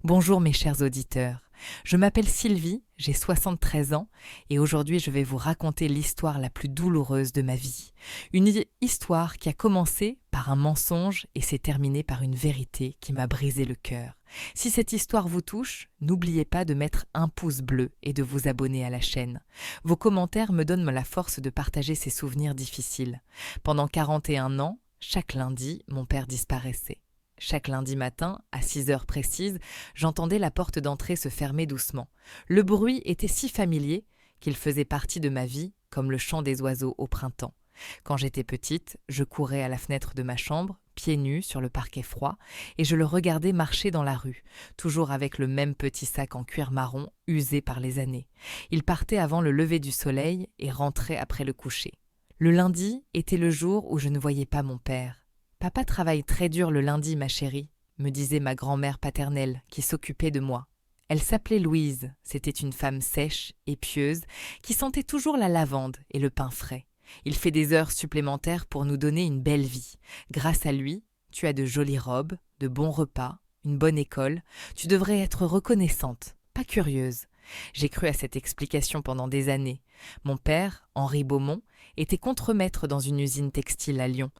Bonjour mes chers auditeurs, je m'appelle Sylvie, j'ai 73 ans et aujourd'hui je vais vous raconter l'histoire la plus douloureuse de ma vie. Une histoire qui a commencé par un mensonge et s'est terminée par une vérité qui m'a brisé le cœur. Si cette histoire vous touche, n'oubliez pas de mettre un pouce bleu et de vous abonner à la chaîne. Vos commentaires me donnent la force de partager ces souvenirs difficiles. Pendant 41 ans, chaque lundi, mon père disparaissait. Chaque lundi matin, à 6 heures précises, j'entendais la porte d'entrée se fermer doucement. Le bruit était si familier qu'il faisait partie de ma vie, comme le chant des oiseaux au printemps. Quand j'étais petite, je courais à la fenêtre de ma chambre, pieds nus sur le parquet froid, et je le regardais marcher dans la rue, toujours avec le même petit sac en cuir marron usé par les années. Il partait avant le lever du soleil et rentrait après le coucher. Le lundi était le jour où je ne voyais pas mon père. Papa travaille très dur le lundi, ma chérie, me disait ma grand-mère paternelle qui s'occupait de moi. Elle s'appelait Louise, c'était une femme sèche et pieuse qui sentait toujours la lavande et le pain frais. Il fait des heures supplémentaires pour nous donner une belle vie. Grâce à lui, tu as de jolies robes, de bons repas, une bonne école. Tu devrais être reconnaissante, pas curieuse. J'ai cru à cette explication pendant des années. Mon père, Henri Beaumont, était contremaître dans une usine textile à Lyon.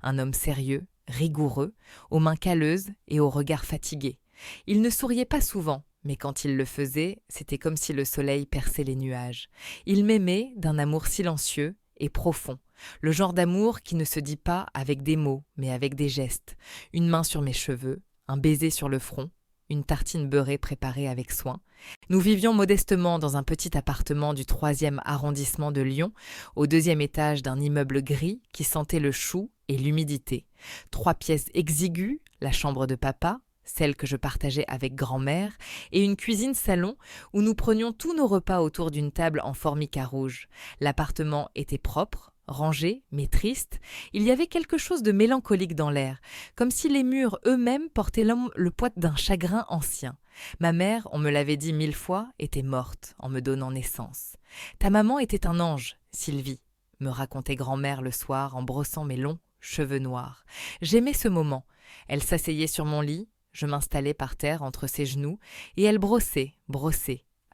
Un homme sérieux, rigoureux, aux mains calleuses et au regard fatigué. Il ne souriait pas souvent, mais quand il le faisait, c'était comme si le soleil perçait les nuages. Il m'aimait d'un amour silencieux et profond, le genre d'amour qui ne se dit pas avec des mots, mais avec des gestes. Une main sur mes cheveux, un baiser sur le front, une tartine beurrée préparée avec soin. Nous vivions modestement dans un petit appartement du 3e arrondissement de Lyon, au 2e étage d'un immeuble gris qui sentait le chou et l'humidité. 3 pièces exiguës, la chambre de papa, celle que je partageais avec grand-mère, et une cuisine-salon où nous prenions tous nos repas autour d'une table en formica rouge. L'appartement était propre, rangé, mais triste. Il y avait quelque chose de mélancolique dans l'air, comme si les murs eux-mêmes portaient le poids d'un chagrin ancien. Ma mère, on me l'avait dit 1000 fois, était morte en me donnant naissance. Ta maman était un ange, Sylvie, me racontait grand-mère le soir en brossant mes longs cheveux noirs. J'aimais ce moment. Elle s'asseyait sur mon lit, je m'installais par terre entre ses genoux, et elle brossait,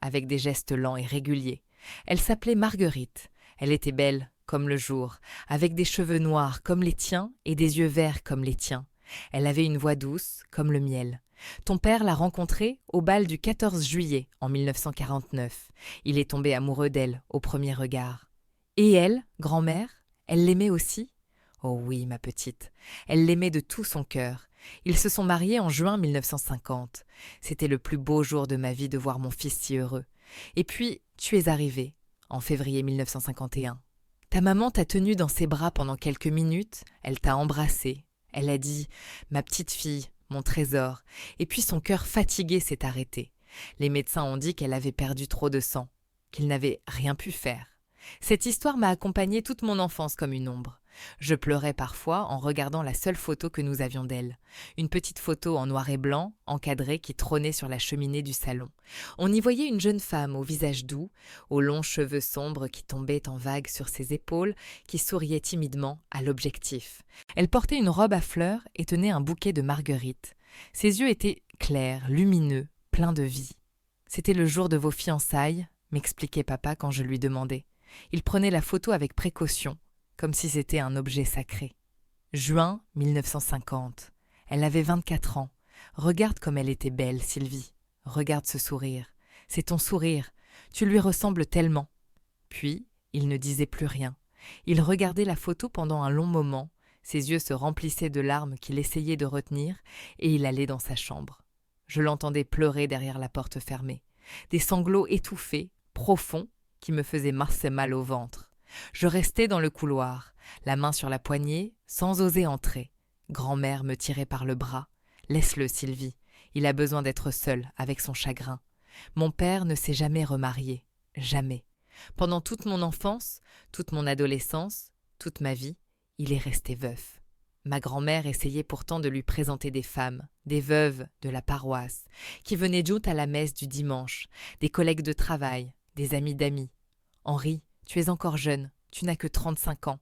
avec des gestes lents et réguliers. Elle s'appelait Marguerite. Elle était belle, comme le jour, avec des cheveux noirs comme les tiens et des yeux verts comme les tiens. Elle avait une voix douce, comme le miel. Ton père l'a rencontrée au bal du 14 juillet en 1949. Il est tombé amoureux d'elle au premier regard. Et elle, grand-mère, elle l'aimait aussi ? Oh oui, ma petite, elle l'aimait de tout son cœur. Ils se sont mariés en juin 1950. C'était le plus beau jour de ma vie de voir mon fils si heureux. Et puis, tu es arrivée, en février 1951. Ta maman t'a tenue dans ses bras pendant quelques minutes, elle t'a embrassée. Elle a dit « Ma petite fille, mon trésor », et puis son cœur fatigué s'est arrêté. Les médecins ont dit qu'elle avait perdu trop de sang, qu'ils n'avaient rien pu faire. Cette histoire m'a accompagnée toute mon enfance comme une ombre. Je pleurais parfois en regardant la seule photo que nous avions d'elle. Une petite photo en noir et blanc, encadrée, qui trônait sur la cheminée du salon. On y voyait une jeune femme au visage doux, aux longs cheveux sombres qui tombaient en vagues sur ses épaules, qui souriait timidement à l'objectif. Elle portait une robe à fleurs et tenait un bouquet de marguerites. Ses yeux étaient clairs, lumineux, pleins de vie. « C'était le jour de vos fiançailles », m'expliquait papa quand je lui demandais. Il prenait la photo avec précaution, comme si c'était un objet sacré. Juin 1950. Elle avait 24 ans. Regarde comme elle était belle, Sylvie. Regarde ce sourire. C'est ton sourire. Tu lui ressembles tellement. Puis, il ne disait plus rien. Il regardait la photo pendant un long moment. Ses yeux se remplissaient de larmes qu'il essayait de retenir et il allait dans sa chambre. Je l'entendais pleurer derrière la porte fermée. Des sanglots étouffés, profonds, qui me faisaient mal au ventre. Je restais dans le couloir, la main sur la poignée, sans oser entrer. Grand-mère me tirait par le bras. « Laisse-le, Sylvie. Il a besoin d'être seul, avec son chagrin. » Mon père ne s'est jamais remarié. Jamais. Pendant toute mon enfance, toute mon adolescence, toute ma vie, il est resté veuf. Ma grand-mère essayait pourtant de lui présenter des femmes, des veuves de la paroisse, qui venaient toutes à la messe du dimanche, des collègues de travail, des amis d'amis. « Henri, tu es encore jeune, tu n'as que 35 ans,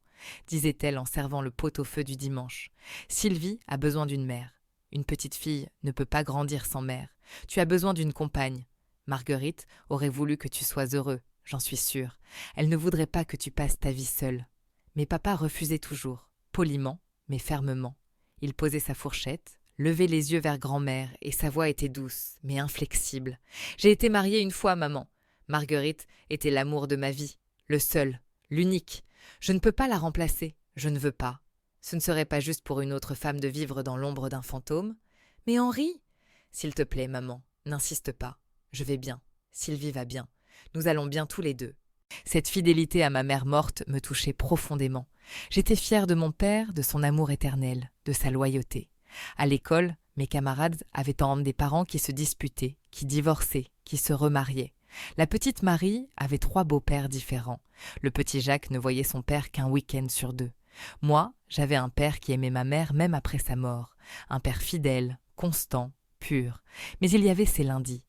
disait-elle en servant le pot-au-feu du dimanche. Sylvie a besoin d'une mère. Une petite fille ne peut pas grandir sans mère. Tu as besoin d'une compagne. Marguerite aurait voulu que tu sois heureux, j'en suis sûre. Elle ne voudrait pas que tu passes ta vie seule. Mais papa refusait toujours, poliment, mais fermement. Il posait sa fourchette, levait les yeux vers grand-mère, et sa voix était douce, mais inflexible. J'ai été mariée une fois, maman. Marguerite était l'amour de ma vie, le seul, l'unique. Je ne peux pas la remplacer, je ne veux pas. Ce ne serait pas juste pour une autre femme de vivre dans l'ombre d'un fantôme. Mais Henri, s'il te plaît, maman, n'insiste pas. Je vais bien. Sylvie va bien. Nous allons bien tous les deux. Cette fidélité à ma mère morte me touchait profondément. J'étais fière de mon père, de son amour éternel, de sa loyauté. À l'école, mes camarades avaient en homme des parents qui se disputaient, qui divorçaient, qui se remariaient. La petite Marie avait 3 beaux-pères différents. Le petit Jacques ne voyait son père qu'un week-end sur 2. Moi, j'avais un père qui aimait ma mère même après sa mort. Un père fidèle, constant, pur. Mais il y avait ces lundis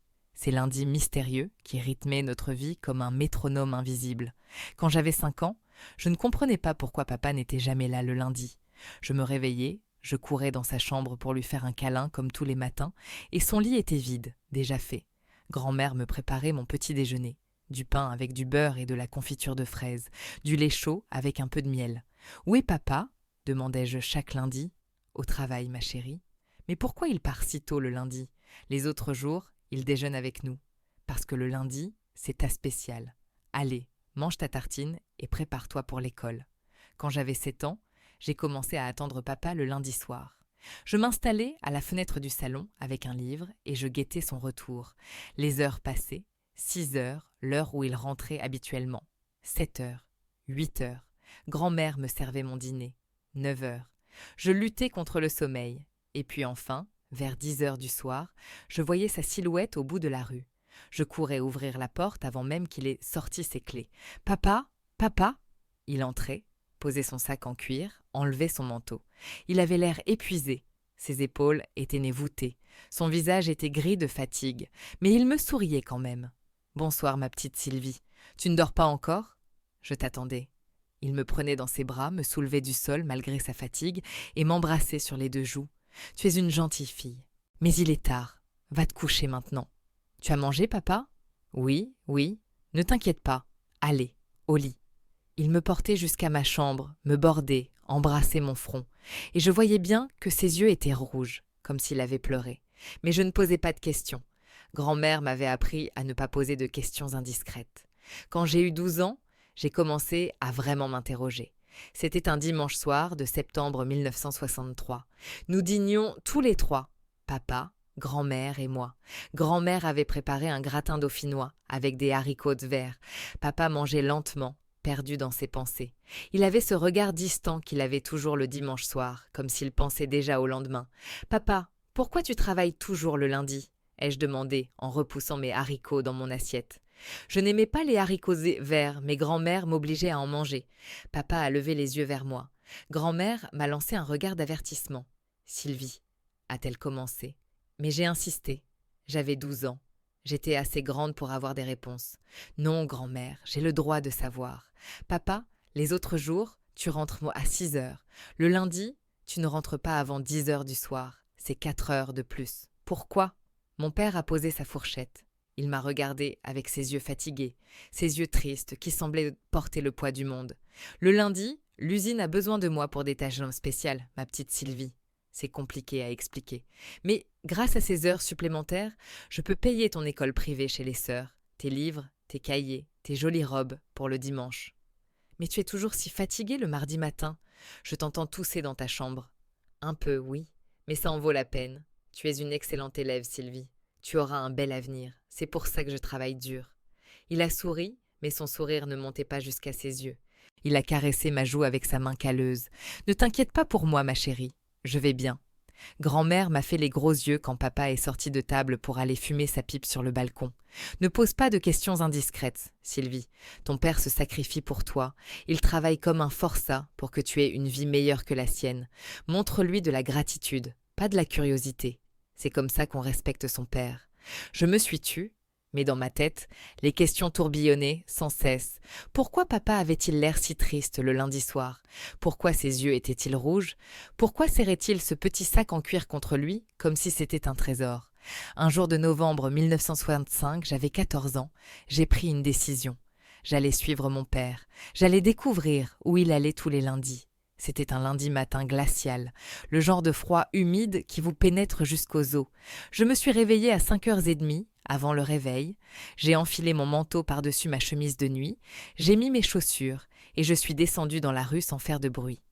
mystérieux qui rythmaient notre vie comme un métronome invisible. Quand j'avais 5 ans, je ne comprenais pas pourquoi papa n'était jamais là le lundi. Je me réveillais, je courais dans sa chambre pour lui faire un câlin comme tous les matins, et son lit était vide, déjà fait. Grand-mère me préparait mon petit déjeuner. Du pain avec du beurre et de la confiture de fraises, du lait chaud avec un peu de miel. « Où est papa ?» demandais-je chaque lundi. « Au travail, ma chérie. »« Mais pourquoi il part si tôt le lundi ? Les autres jours, il déjeune avec nous. Parce que le lundi, c'est ta spéciale. Allez, mange ta tartine et prépare-toi pour l'école. » Quand j'avais 7 ans, j'ai commencé à attendre papa le lundi soir. Je m'installais à la fenêtre du salon avec un livre et je guettais son retour. Les heures passaient, 6 heures, l'heure où il rentrait habituellement. 7 heures, 8 heures. Grand-mère me servait mon dîner. 9 heures. Je luttais contre le sommeil. Et puis enfin, vers 10 heures du soir, je voyais sa silhouette au bout de la rue. Je courais ouvrir la porte avant même qu'il ait sorti ses clés. « Papa, papa !» Il entrait, posait son sac en cuir, enlevait son manteau. Il avait l'air épuisé. Ses épaules étaient voûtées. Son visage était gris de fatigue. Mais il me souriait quand même. « Bonsoir, ma petite Sylvie. Tu ne dors pas encore ? Je t'attendais. » Il me prenait dans ses bras, me soulevait du sol malgré sa fatigue et m'embrassait sur les 2 joues. « Tu es une gentille fille. Mais il est tard. Va te coucher maintenant. »« Tu as mangé, papa ?»« Oui, oui. Ne t'inquiète pas. Allez, au lit. » Il me portait jusqu'à ma chambre, me bordait, embrassait mon front. Et je voyais bien que ses yeux étaient rouges, comme s'il avait pleuré. Mais je ne posais pas de questions. Grand-mère m'avait appris à ne pas poser de questions indiscrètes. Quand j'ai eu 12 ans, j'ai commencé à vraiment m'interroger. C'était un dimanche soir de septembre 1963. Nous dînions tous les 3, papa, grand-mère et moi. Grand-mère avait préparé un gratin dauphinois avec des haricots verts. Papa mangeait lentement, perdu dans ses pensées. Il avait ce regard distant qu'il avait toujours le dimanche soir, comme s'il pensait déjà au lendemain. « Papa, pourquoi tu travailles toujours le lundi ?» ai-je demandé en repoussant mes haricots dans mon assiette. Je n'aimais pas les haricots verts, mais grand-mère m'obligeait à en manger. Papa a levé les yeux vers moi. Grand-mère m'a lancé un regard d'avertissement. « Sylvie » a-t-elle commencé. Mais j'ai insisté. J'avais 12 ans. J'étais assez grande pour avoir des réponses. « Non, grand-mère, j'ai le droit de savoir. Papa, les autres jours, tu rentres à 6 heures. Le lundi, tu ne rentres pas avant 10 heures du soir. C'est 4 heures de plus. Pourquoi ?» Mon père a posé sa fourchette. Il m'a regardé avec ses yeux fatigués, ses yeux tristes qui semblaient porter le poids du monde. « Le lundi, l'usine a besoin de moi pour des tâches spéciales, ma petite Sylvie. » C'est compliqué à expliquer. Mais grâce à ces heures supplémentaires, je peux payer ton école privée chez les sœurs, tes livres, tes cahiers, tes jolies robes pour le dimanche. Mais tu es toujours si fatiguée le mardi matin. Je t'entends tousser dans ta chambre. Un peu, oui, mais ça en vaut la peine. Tu es une excellente élève, Sylvie. Tu auras un bel avenir. C'est pour ça que je travaille dur. Il a souri, mais son sourire ne montait pas jusqu'à ses yeux. Il a caressé ma joue avec sa main calleuse. Ne t'inquiète pas pour moi, ma chérie. Je vais bien. Grand-mère m'a fait les gros yeux quand papa est sorti de table pour aller fumer sa pipe sur le balcon. Ne pose pas de questions indiscrètes, Sylvie. Ton père se sacrifie pour toi. Il travaille comme un forçat pour que tu aies une vie meilleure que la sienne. Montre-lui de la gratitude, pas de la curiosité. C'est comme ça qu'on respecte son père. Je me suis tue. Mais dans ma tête, les questions tourbillonnaient sans cesse. Pourquoi papa avait-il l'air si triste le lundi soir? Pourquoi ses yeux étaient-ils rouges? Pourquoi serrait-il ce petit sac en cuir contre lui, comme si c'était un trésor? Un jour de novembre 1965, j'avais 14 ans, j'ai pris une décision. J'allais suivre mon père. J'allais découvrir où il allait tous les lundis. C'était un lundi matin glacial, le genre de froid humide qui vous pénètre jusqu'aux os. Je me suis réveillée à 5h30, avant le réveil. J'ai enfilé mon manteau par-dessus ma chemise de nuit, j'ai mis mes chaussures et je suis descendue dans la rue sans faire de bruit.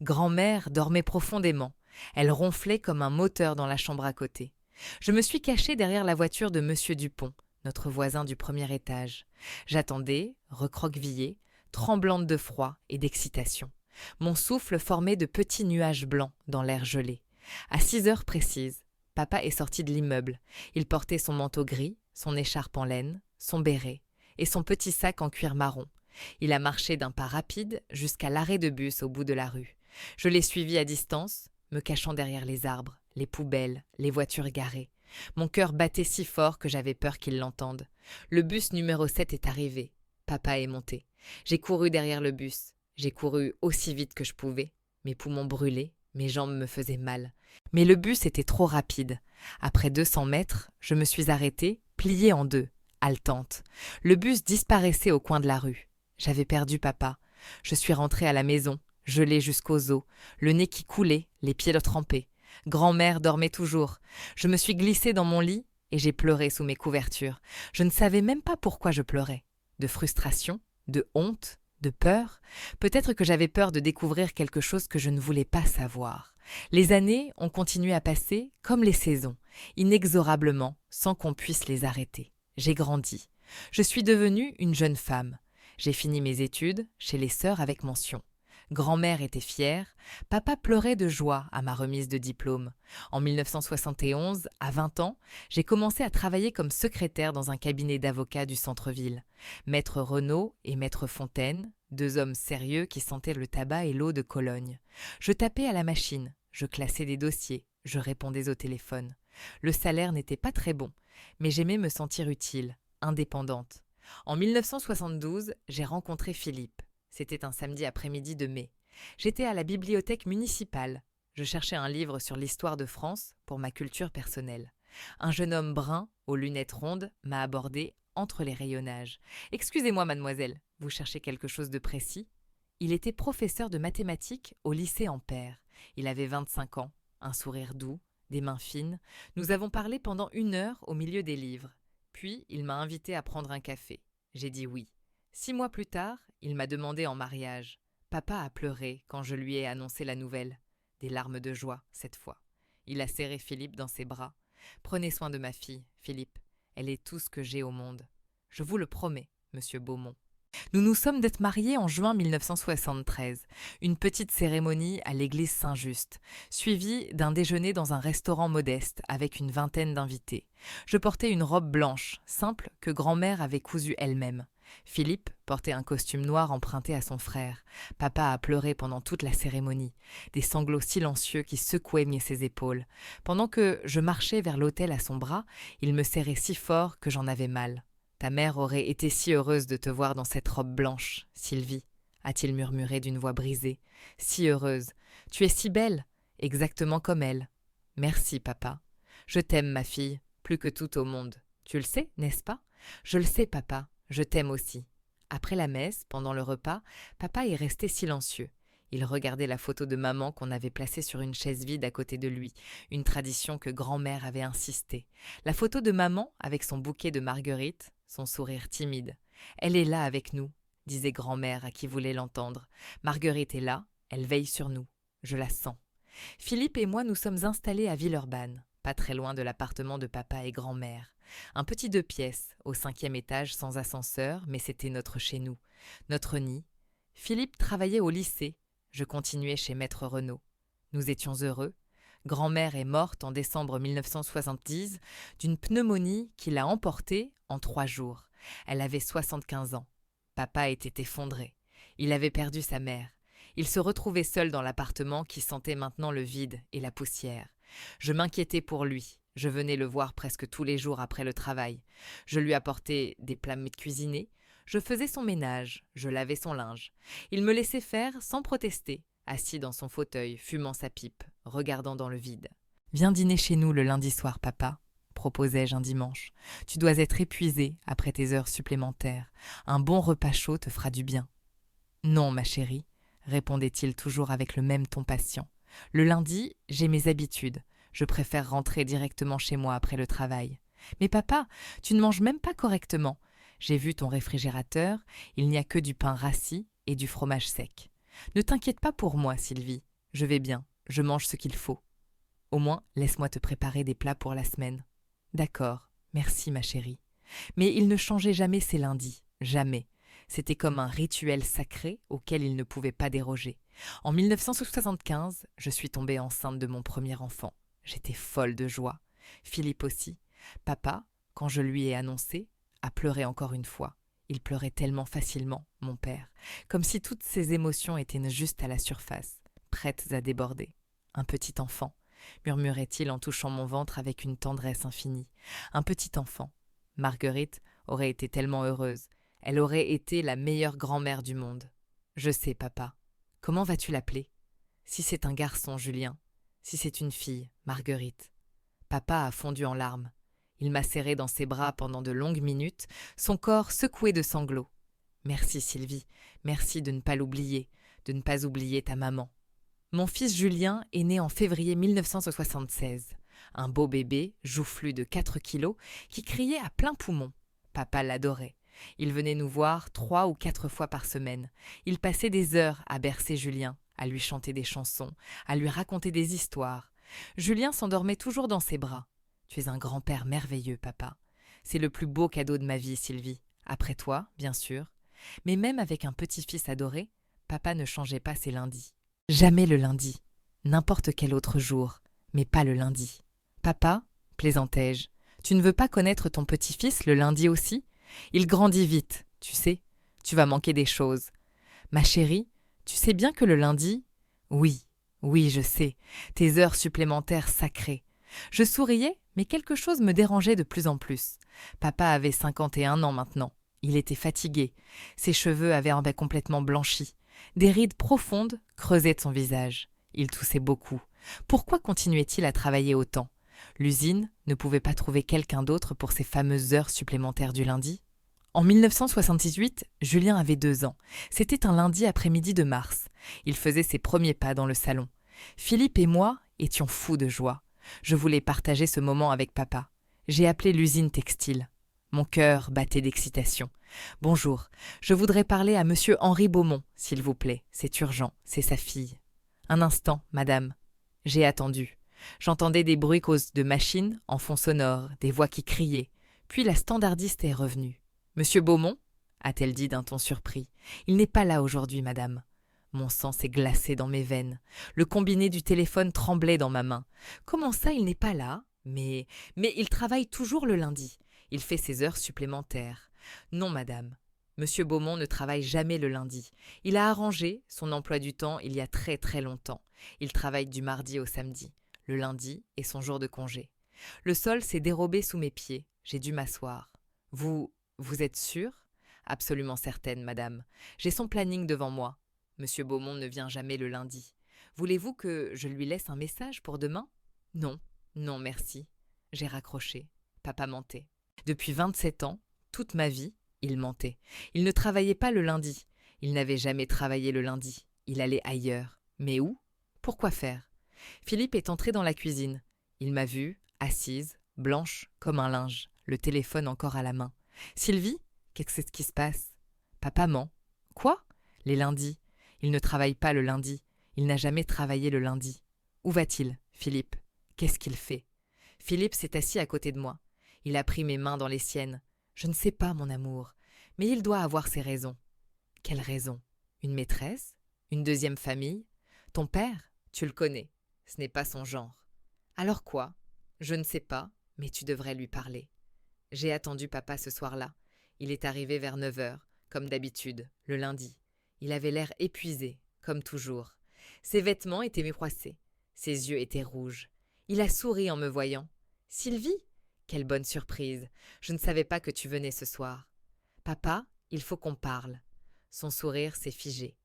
Grand-mère dormait profondément. Elle ronflait comme un moteur dans la chambre à côté. Je me suis cachée derrière la voiture de Monsieur Dupont, notre voisin du premier étage. J'attendais, recroquevillée, tremblante de froid et d'excitation. Mon souffle formait de petits nuages blancs dans l'air gelé. À 6 heures précises, papa est sorti de l'immeuble. Il portait son manteau gris, son écharpe en laine, son béret et son petit sac en cuir marron. Il a marché d'un pas rapide jusqu'à l'arrêt de bus au bout de la rue. Je l'ai suivi à distance, me cachant derrière les arbres, les poubelles, les voitures garées. Mon cœur battait si fort que j'avais peur qu'il l'entende. Le bus numéro 7 est arrivé. Papa est monté. J'ai couru derrière le bus. J'ai couru aussi vite que je pouvais. Mes poumons brûlaient, mes jambes me faisaient mal. Mais le bus était trop rapide. Après 200 mètres, je me suis arrêtée, pliée en deux, haletante. Le bus disparaissait au coin de la rue. J'avais perdu papa. Je suis rentrée à la maison, gelée jusqu'aux os, le nez qui coulait, les pieds trempés. Grand-mère dormait toujours. Je me suis glissée dans mon lit et j'ai pleuré sous mes couvertures. Je ne savais même pas pourquoi je pleurais. De frustration, de honte, de peur. Peut-être que j'avais peur de découvrir quelque chose que je ne voulais pas savoir. Les années ont continué à passer comme les saisons, inexorablement, sans qu'on puisse les arrêter. J'ai grandi. Je suis devenue une jeune femme. J'ai fini mes études chez les sœurs avec mention. Grand-mère était fière, papa pleurait de joie à ma remise de diplôme. En 1971, à 20 ans, j'ai commencé à travailler comme secrétaire dans un cabinet d'avocats du centre-ville. Maître Renaud et Maître Fontaine, deux hommes sérieux qui sentaient le tabac et l'eau de Cologne. Je tapais à la machine, je classais des dossiers, je répondais au téléphone. Le salaire n'était pas très bon, mais j'aimais me sentir utile, indépendante. En 1972, j'ai rencontré Philippe. C'était un samedi après-midi de mai. J'étais à la bibliothèque municipale. Je cherchais un livre sur l'histoire de France pour ma culture personnelle. Un jeune homme brun, aux lunettes rondes, m'a abordé entre les rayonnages. « Excusez-moi, mademoiselle, vous cherchez quelque chose de précis ?» Il était professeur de mathématiques au lycée Ampère. Il avait 25 ans, un sourire doux, des mains fines. Nous avons parlé pendant 1 heure au milieu des livres. Puis, il m'a invité à prendre un café. J'ai dit oui. 6 mois plus tard, il m'a demandé en mariage. Papa a pleuré quand je lui ai annoncé la nouvelle. Des larmes de joie, cette fois. Il a serré Philippe dans ses bras. « Prenez soin de ma fille, Philippe. Elle est tout ce que j'ai au monde. Je vous le promets, monsieur Beaumont. » Nous nous sommes d'être mariés en juin 1973. Une petite cérémonie à l'église Saint-Just, suivie d'un déjeuner dans un restaurant modeste avec une vingtaine d'invités. Je portais une robe blanche, simple, que grand-mère avait cousue elle-même. Philippe portait un costume noir emprunté à son frère. Papa a pleuré pendant toute la cérémonie, des sanglots silencieux qui secouaient ses épaules. Pendant que je marchais vers l'autel à son bras, il me serrait si fort que j'en avais mal. « Ta mère aurait été si heureuse de te voir dans cette robe blanche, Sylvie, » a-t-il murmuré d'une voix brisée. « Si heureuse. Tu es si belle, exactement comme elle. »« Merci, papa. Je t'aime, ma fille, plus que tout au monde. Tu le sais, n'est-ce pas ? » ?»« Je le sais, papa. Je t'aime aussi. » Après la messe, pendant le repas, papa est resté silencieux. Il regardait la photo de maman qu'on avait placée sur une chaise vide à côté de lui, une tradition que grand-mère avait insisté. La photo de maman avec son bouquet de marguerites, son sourire timide. « Elle est là avec nous », disait grand-mère à qui voulait l'entendre. « Marguerite est là, elle veille sur nous. Je la sens. » Philippe et moi nous sommes installés à Villeurbanne, pas très loin de l'appartement de papa et grand-mère. Un petit 2 pièces, au 5e étage sans ascenseur, mais c'était notre chez nous, notre nid. Philippe travaillait au lycée. Je continuais chez Maître Renaud. Nous étions heureux. Grand-mère est morte en décembre 1970 d'une pneumonie qui l'a emportée en 3 jours. Elle avait 75 ans. Papa était effondré. Il avait perdu sa mère. Il se retrouvait seul dans l'appartement qui sentait maintenant le vide et la poussière. Je m'inquiétais pour lui. Je venais le voir presque tous les jours après le travail. Je lui apportais des plats cuisinés, je faisais son ménage, je lavais son linge. Il me laissait faire sans protester, assis dans son fauteuil, fumant sa pipe, regardant dans le vide. Viens dîner chez nous le lundi soir, papa, proposai-je un dimanche. Tu dois être épuisé après tes heures supplémentaires. Un bon repas chaud te fera du bien. Non, ma chérie, répondait-il toujours avec le même ton patient. Le lundi, j'ai mes habitudes. Je préfère rentrer directement chez moi après le travail. Mais papa, tu ne manges même pas correctement. J'ai vu ton réfrigérateur, il n'y a que du pain rassis et du fromage sec. Ne t'inquiète pas pour moi, Sylvie. Je vais bien, je mange ce qu'il faut. Au moins, laisse-moi te préparer des plats pour la semaine. D'accord, merci ma chérie. Mais il ne changeait jamais ses lundis, jamais. C'était comme un rituel sacré auquel il ne pouvait pas déroger. En 1975, je suis tombée enceinte de mon premier enfant. J'étais folle de joie. Philippe aussi. Papa, quand je lui ai annoncé, a pleuré encore une fois. Il pleurait tellement facilement, mon père, comme si toutes ses émotions étaient juste à la surface, prêtes à déborder. Un petit enfant, murmurait-il en touchant mon ventre avec une tendresse infinie. Un petit enfant. Marguerite aurait été tellement heureuse. Elle aurait été la meilleure grand-mère du monde. Je sais, papa. Comment vas-tu l'appeler? Si c'est un garçon, Julien. Si c'est une fille, Marguerite. Papa a fondu en larmes. Il m'a serré dans ses bras pendant de longues minutes, son corps secoué de sanglots. Merci, Sylvie. Merci de ne pas l'oublier, de ne pas oublier ta maman. Mon fils Julien est né en février 1976. Un beau bébé, joufflu de 4 kilos, qui criait à plein poumon. Papa l'adorait. Il venait nous voir 3 ou 4 fois par semaine. Il passait des heures à bercer Julien, à lui chanter des chansons, à lui raconter des histoires. Julien s'endormait toujours dans ses bras. Tu es un grand-père merveilleux, papa. C'est le plus beau cadeau de ma vie, Sylvie. Après toi, bien sûr. Mais même avec un petit-fils adoré, papa ne changeait pas ses lundis. Jamais le lundi. N'importe quel autre jour, mais pas le lundi. Papa, plaisantai-je, tu ne veux pas connaître ton petit-fils le lundi aussi? Il grandit vite, tu sais. Tu vas manquer des choses. Ma chérie, tu sais bien que le lundi… Oui, oui, je sais. Tes heures supplémentaires sacrées. Je souriais, mais quelque chose me dérangeait de plus en plus. Papa avait 51 ans maintenant. Il était fatigué. Ses cheveux avaient complètement blanchi. Des rides profondes creusaient de son visage. Il toussait beaucoup. Pourquoi continuait-il à travailler autant? L'usine ne pouvait pas trouver quelqu'un d'autre pour ces fameuses heures supplémentaires du lundi? En 1978, Julien avait 2 ans. C'était un lundi après-midi de mars. Il faisait ses premiers pas dans le salon. Philippe et moi étions fous de joie. Je voulais partager ce moment avec papa. J'ai appelé l'usine textile. Mon cœur battait d'excitation. « Bonjour, je voudrais parler à monsieur Henri Beaumont, s'il vous plaît. C'est urgent, c'est sa fille. » « Un instant, madame. » J'ai attendu. J'entendais des bruits causes de machines, en fond sonore, des voix qui criaient. Puis la standardiste est revenue. « Monsieur Beaumont ?» a-t-elle dit d'un ton surpris. « Il n'est pas là aujourd'hui, madame. » Mon sang s'est glacé dans mes veines. Le combiné du téléphone tremblait dans ma main. « Comment ça, il n'est pas là ? Mais il travaille toujours le lundi. Il fait ses heures supplémentaires. » « Non, madame. Monsieur Beaumont ne travaille jamais le lundi. Il a arrangé son emploi du temps il y a très très longtemps. Il travaille du mardi au samedi. Le lundi est son jour de congé. Le sol s'est dérobé sous mes pieds. J'ai dû m'asseoir. « Vous êtes sûre ? » ?»« Absolument certaine, madame. J'ai son planning devant moi. Monsieur Beaumont ne vient jamais le lundi. Voulez-vous que je lui laisse un message pour demain ? » ?»« Non, non, merci. » J'ai raccroché. Papa mentait. Depuis 27 ans, toute ma vie, il mentait. Il ne travaillait pas le lundi. Il n'avait jamais travaillé le lundi. Il allait ailleurs. Mais où? Pourquoi faire? Philippe est entré dans la cuisine. Il m'a vue, assise, blanche comme un linge, le téléphone encore à la main. « Sylvie, qu'est-ce qui se passe ?»« Papa ment. »« Quoi? Les lundis. Il ne travaille pas le lundi. Il n'a jamais travaillé le lundi. Où va-t-il, Philippe? Qu'est-ce qu'il fait ?» Philippe s'est assis à côté de moi. Il a pris mes mains dans les siennes. « Je ne sais pas, mon amour, mais il doit avoir ses raisons. » « Quelles raisons? Une maîtresse? Une deuxième famille? Ton père? Tu le connais. Ce n'est pas son genre. Alors quoi? Je ne sais pas, mais tu devrais lui parler. » J'ai attendu papa ce soir-là. Il est arrivé vers 9 heures, comme d'habitude, le lundi. Il avait l'air épuisé, comme toujours. Ses vêtements étaient froissés. Ses yeux étaient rouges. Il a souri en me voyant. « Sylvie? Quelle bonne surprise. Je ne savais pas que tu venais ce soir. Papa, il faut qu'on parle. Son sourire s'est figé.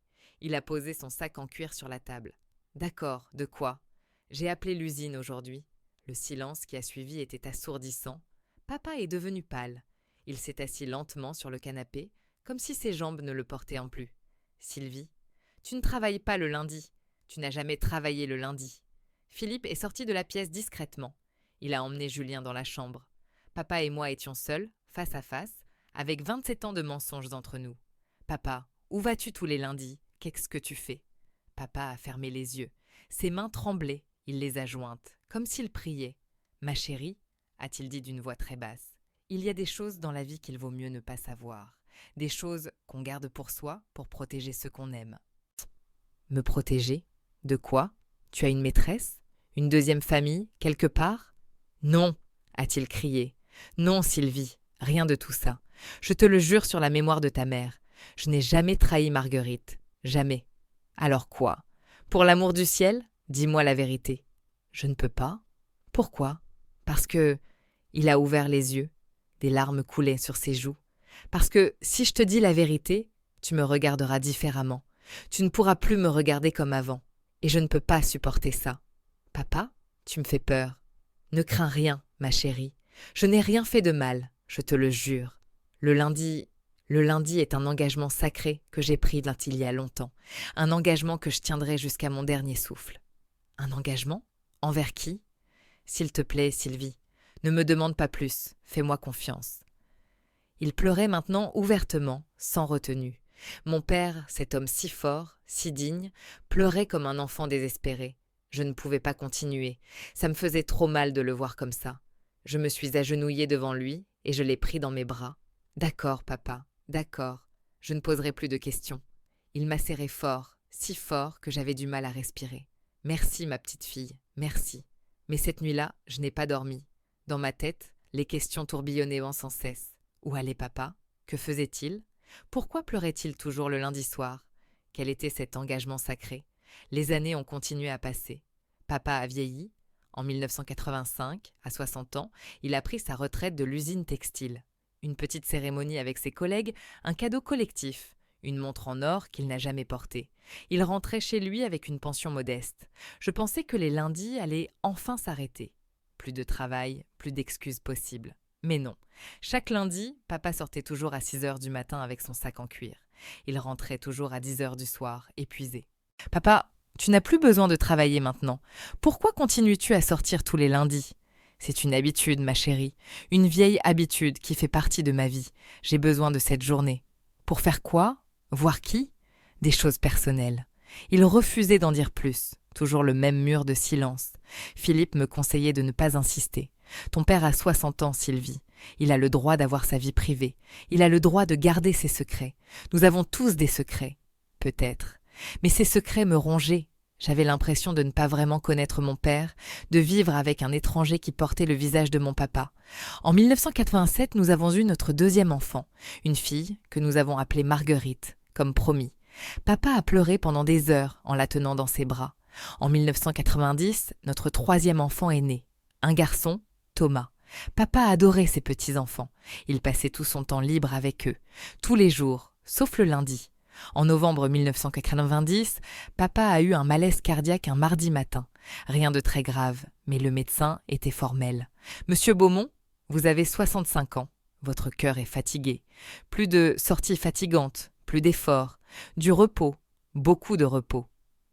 Il a posé son sac en cuir sur la table. D'accord, de quoi? J'ai appelé l'usine aujourd'hui. Le silence qui a suivi était assourdissant. Papa est devenu pâle. Il s'est assis lentement sur le canapé, comme si ses jambes ne le portaient en plus. Sylvie, tu ne travailles pas le lundi. Tu n'as jamais travaillé le lundi. Philippe est sorti de la pièce discrètement. Il a emmené Julien dans la chambre. Papa et moi étions seuls, face à face, avec 27 ans de mensonges entre nous. Papa, où vas-tu tous les lundis? Qu'est-ce que tu fais? Papa a fermé les yeux. Ses mains tremblaient. Il les a jointes, comme s'il priait. Ma chérie, a-t-il dit d'une voix très basse, il y a des choses dans la vie qu'il vaut mieux ne pas savoir. Des choses qu'on garde pour soi pour protéger ceux qu'on aime. Me protéger? De quoi? Tu as une maîtresse? Une deuxième famille, quelque part? Non, a-t-il crié. Non, Sylvie, rien de tout ça. Je te le jure sur la mémoire de ta mère. Je n'ai jamais trahi Marguerite. Jamais. Alors quoi? Pour l'amour du ciel, dis-moi la vérité. Je ne peux pas. Pourquoi? Parce que... Il a ouvert les yeux. Des larmes coulaient sur ses joues. Parce que si je te dis la vérité, tu me regarderas différemment. Tu ne pourras plus me regarder comme avant. Et je ne peux pas supporter ça. Papa, tu me fais peur. Ne crains rien, ma chérie. Je n'ai rien fait de mal, je te le jure. Le lundi est un engagement sacré que j'ai pris il y a longtemps. Un engagement que je tiendrai jusqu'à mon dernier souffle. Un engagement? Envers qui? S'il te plaît, Sylvie, ne me demande pas plus, fais-moi confiance. Il pleurait maintenant ouvertement, sans retenue. Mon père, cet homme si fort, si digne, pleurait comme un enfant désespéré. Je ne pouvais pas continuer. Ça me faisait trop mal de le voir comme ça. Je me suis agenouillée devant lui et je l'ai pris dans mes bras. D'accord, papa, d'accord. Je ne poserai plus de questions. Il m'a serré fort, si fort que j'avais du mal à respirer. Merci, ma petite fille, merci. Mais cette nuit-là, je n'ai pas dormi. Dans ma tête, les questions tourbillonnaient sans cesse. Où allait papa? Que faisait-il? Pourquoi pleurait-il toujours le lundi soir? Quel était cet engagement sacré? Les années ont continué à passer. Papa a vieilli. En 1985, à 60 ans, il a pris sa retraite de l'usine textile. Une petite cérémonie avec ses collègues, un cadeau collectif, une montre en or qu'il n'a jamais portée. Il rentrait chez lui avec une pension modeste. Je pensais que les lundis allaient enfin s'arrêter. Plus de travail, plus d'excuses possibles. Mais non. Chaque lundi, papa sortait toujours à 6 heures du matin avec son sac en cuir. Il rentrait toujours à 10 heures du soir, épuisé. « Papa, tu n'as plus besoin de travailler maintenant. Pourquoi continues-tu à sortir tous les lundis ? C'est une habitude, ma chérie. Une vieille habitude qui fait partie de ma vie. J'ai besoin de cette journée. Pour faire quoi? Voir qui? Des choses personnelles. » Il refusait d'en dire plus. Toujours le même mur de silence. Philippe me conseillait de ne pas insister. Ton père a 60 ans, Sylvie. Il a le droit d'avoir sa vie privée. Il a le droit de garder ses secrets. Nous avons tous des secrets. Peut-être. Mais ces secrets me rongeaient. J'avais l'impression de ne pas vraiment connaître mon père, de vivre avec un étranger qui portait le visage de mon papa. En 1987, nous avons eu notre deuxième enfant, une fille que nous avons appelée Marguerite, comme promis. Papa a pleuré pendant des heures en la tenant dans ses bras. En 1990, notre troisième enfant est né. Un garçon, Thomas. Papa adorait ses petits-enfants. Il passait tout son temps libre avec eux, tous les jours, sauf le lundi. En novembre 1990, papa a eu un malaise cardiaque un mardi matin. Rien de très grave, mais le médecin était formel. « Monsieur Beaumont, vous avez 65 ans. Votre cœur est fatigué. Plus de sorties fatigantes, plus d'efforts, du repos, beaucoup de repos. »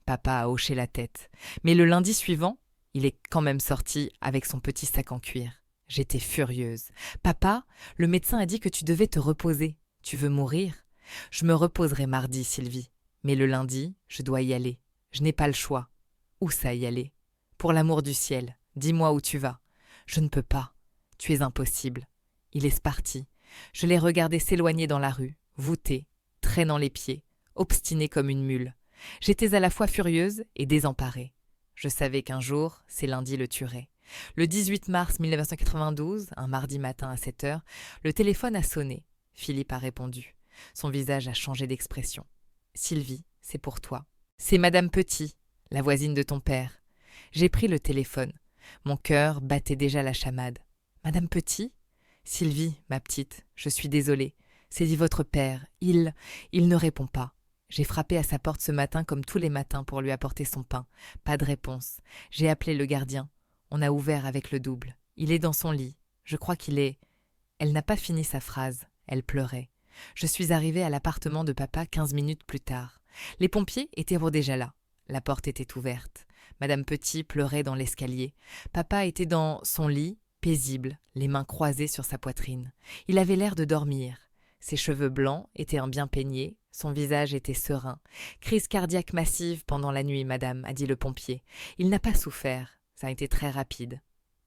Papa a hoché la tête. Mais le lundi suivant, il est quand même sorti avec son petit sac en cuir. J'étais furieuse. « Papa, le médecin a dit que tu devais te reposer. Tu veux mourir ? » Je me reposerai mardi, Sylvie. Mais le lundi, je dois y aller. Je n'ai pas le choix. Où ça y aller? Pour l'amour du ciel, dis-moi où tu vas. Je ne peux pas. Tu es impossible. Il est parti. Je l'ai regardé s'éloigner dans la rue, voûté, traînant les pieds, obstiné comme une mule. J'étais à la fois furieuse et désemparée. Je savais qu'un jour, ces lundis le tueraient. Le 18 mars 1992, un mardi matin à 7 heures, le téléphone a sonné. Philippe a répondu. Son visage a changé d'expression. « Sylvie, c'est pour toi. C'est Madame Petit, la voisine de ton père. » J'ai pris le téléphone. Mon cœur battait déjà la chamade. « Madame Petit ?»« Sylvie, ma petite, je suis désolée. C'est dit votre père. Il ne répond pas. J'ai frappé à sa porte ce matin comme tous les matins pour lui apporter son pain. Pas de réponse. J'ai appelé le gardien. On a ouvert avec le double. Il est dans son lit. Je crois qu'il est... » Elle n'a pas fini sa phrase. Elle pleurait. Je suis arrivée à l'appartement de papa 15 minutes plus tard. Les pompiers étaient déjà là. La porte était ouverte. Madame Petit pleurait dans l'escalier. Papa était dans son lit, paisible, les mains croisées sur sa poitrine. Il avait l'air de dormir. Ses cheveux blancs étaient bien peignés, son visage était serein. « Crise cardiaque massive pendant la nuit, madame, a dit le pompier. Il n'a pas souffert, ça a été très rapide. »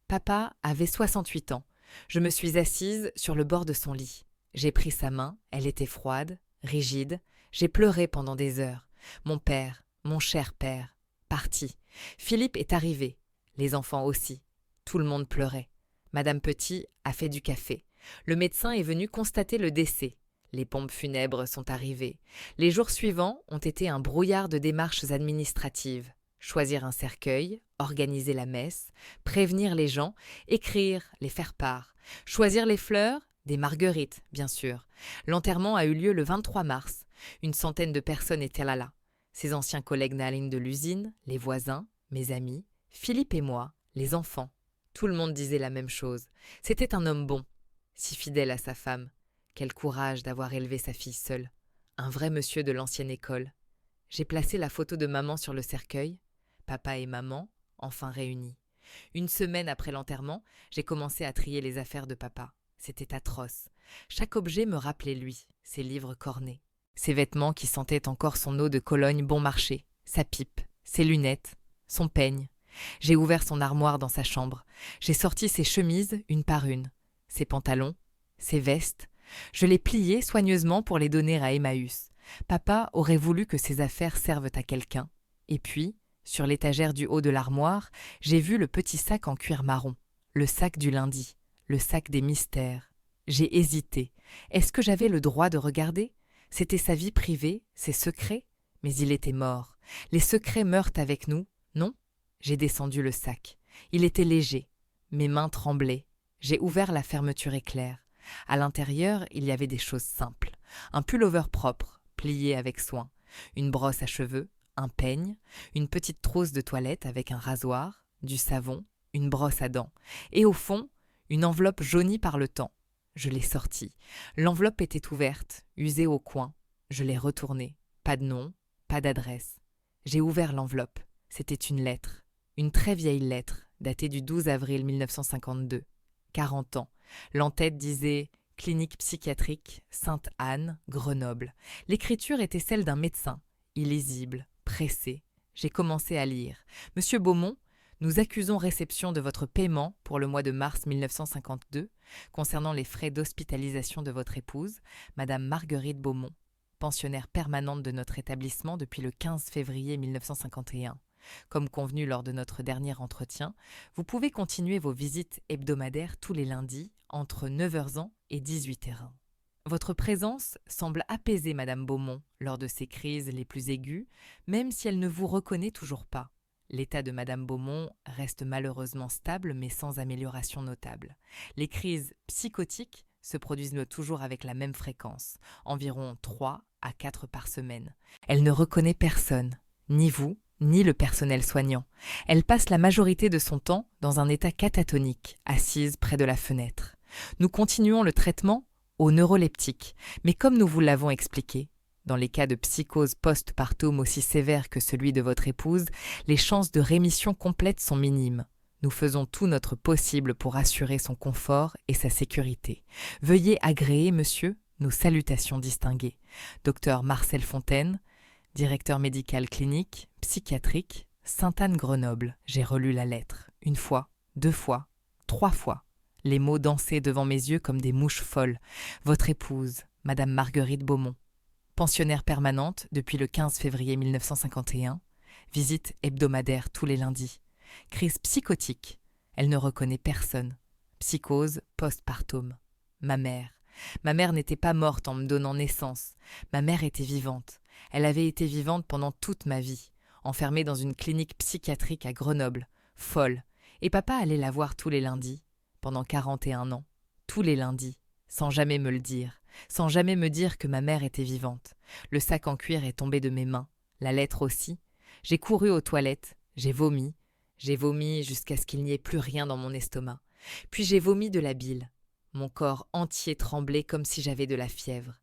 Papa avait 68 ans. Je me suis assise sur le bord de son lit. J'ai pris sa main, elle était froide, rigide. J'ai pleuré pendant des heures. Mon père, mon cher père, parti. Philippe est arrivé, les enfants aussi. Tout le monde pleurait. Madame Petit a fait du café. Le médecin est venu constater le décès. Les pompes funèbres sont arrivées. Les jours suivants ont été un brouillard de démarches administratives. Choisir un cercueil, organiser la messe, prévenir les gens, écrire, les faire part. Choisir les fleurs, des marguerites, bien sûr. L'enterrement a eu lieu le 23 mars. Une centaine de personnes étaient là. Ses anciens collègues Naline de l'usine, les voisins, mes amis, Philippe et moi, les enfants. Tout le monde disait la même chose. C'était un homme bon, si fidèle à sa femme. Quel courage d'avoir élevé sa fille seule. Un vrai monsieur de l'ancienne école. J'ai placé la photo de maman sur le cercueil. Papa et maman, enfin réunis. Une semaine après l'enterrement, j'ai commencé à trier les affaires de papa. C'était atroce. Chaque objet me rappelait lui, ses livres cornés. Ses vêtements qui sentaient encore son eau de Cologne bon marché, sa pipe, ses lunettes, son peigne. J'ai ouvert son armoire dans sa chambre. J'ai sorti ses chemises une par une, ses pantalons, ses vestes. Je les pliais soigneusement pour les donner à Emmaüs. Papa aurait voulu que ses affaires servent à quelqu'un. Et puis, sur l'étagère du haut de l'armoire, j'ai vu le petit sac en cuir marron, le sac du lundi, le sac des mystères. J'ai hésité. Est-ce que j'avais le droit de regarder ? C'était sa vie privée, ses secrets, mais il était mort. Les secrets meurent avec nous, non ? J'ai descendu le sac. Il était léger. Mes mains tremblaient. J'ai ouvert la fermeture éclair. À l'intérieur, il y avait des choses simples. Un pullover propre, plié avec soin. Une brosse à cheveux, un peigne, une petite trousse de toilette avec un rasoir, du savon, une brosse à dents. Et au fond, une enveloppe jaunie par le temps. Je l'ai sortie. L'enveloppe était ouverte, usée au coin. Je l'ai retournée. Pas de nom, pas d'adresse. J'ai ouvert l'enveloppe. C'était une lettre. Une très vieille lettre, datée du 12 avril 1952. 40 ans. L'entête disait « Clinique psychiatrique, Sainte-Anne, Grenoble ». L'écriture était celle d'un médecin, illisible, pressé. J'ai commencé à lire. « Monsieur Beaumont, nous accusons réception de votre paiement pour le mois de mars 1952 concernant les frais d'hospitalisation de votre épouse, Madame Marguerite Beaumont, pensionnaire permanente de notre établissement depuis le 15 février 1951. Comme convenu lors de notre dernier entretien, vous pouvez continuer vos visites hebdomadaires tous les lundis entre 9h et 18h. Votre présence semble apaiser Madame Beaumont lors de ces crises les plus aiguës, même si elle ne vous reconnaît toujours pas. L'état de Madame Beaumont reste malheureusement stable mais sans amélioration notable. Les crises psychotiques se produisent toujours avec la même fréquence, environ 3 à 4 par semaine. Elle ne reconnaît personne, ni vous, ni le personnel soignant. Elle passe la majorité de son temps dans un état catatonique, assise près de la fenêtre. Nous continuons le traitement au neuroleptique, mais comme nous vous l'avons expliqué, dans les cas de psychose post-partum aussi sévère que celui de votre épouse, les chances de rémission complète sont minimes. Nous faisons tout notre possible pour assurer son confort et sa sécurité. Veuillez agréer, monsieur, nos salutations distinguées. Docteur Marcel Fontaine, directeur médical clinique, psychiatrique, Sainte-Anne-Grenoble. J'ai relu la lettre. 1 fois, 2 fois, 3 fois. Les mots dansaient devant mes yeux comme des mouches folles. Votre épouse, Madame Marguerite Beaumont. Pensionnaire permanente depuis le 15 février 1951. Visite hebdomadaire tous les lundis. Crise psychotique. Elle ne reconnaît personne. Psychose post-partum. Ma mère. Ma mère n'était pas morte en me donnant naissance. Ma mère était vivante. Elle avait été vivante pendant toute ma vie, enfermée dans une clinique psychiatrique à Grenoble, folle, Et papa allait la voir tous les lundis, pendant 41 ans, tous les lundis, sans jamais me le dire, sans jamais me dire que ma mère était vivante. Le sac en cuir est tombé de mes mains, la lettre aussi. J'ai couru aux toilettes, j'ai vomi jusqu'à ce qu'il n'y ait plus rien dans mon estomac. Puis j'ai vomi de la bile. Mon corps entier tremblait comme si j'avais de la fièvre.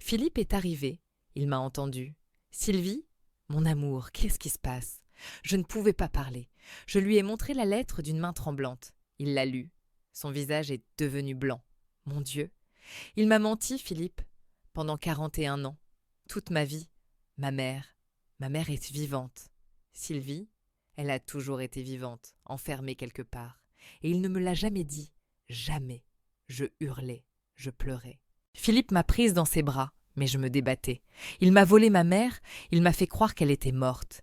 Philippe est arrivé, il m'a entendu. « Sylvie, mon amour, qu'est-ce qui se passe ?» Je ne pouvais pas parler. Je lui ai montré la lettre d'une main tremblante. Il l'a lue. Son visage est devenu blanc. Mon Dieu! Il m'a menti, Philippe. Pendant 41 ans, toute ma vie, ma mère est vivante. Sylvie, elle a toujours été vivante, enfermée quelque part. Et il ne me l'a jamais dit. Jamais. Je hurlais, je pleurais. Philippe m'a prise dans ses bras, mais je me débattais. Il m'a volé ma mère, il m'a fait croire qu'elle était morte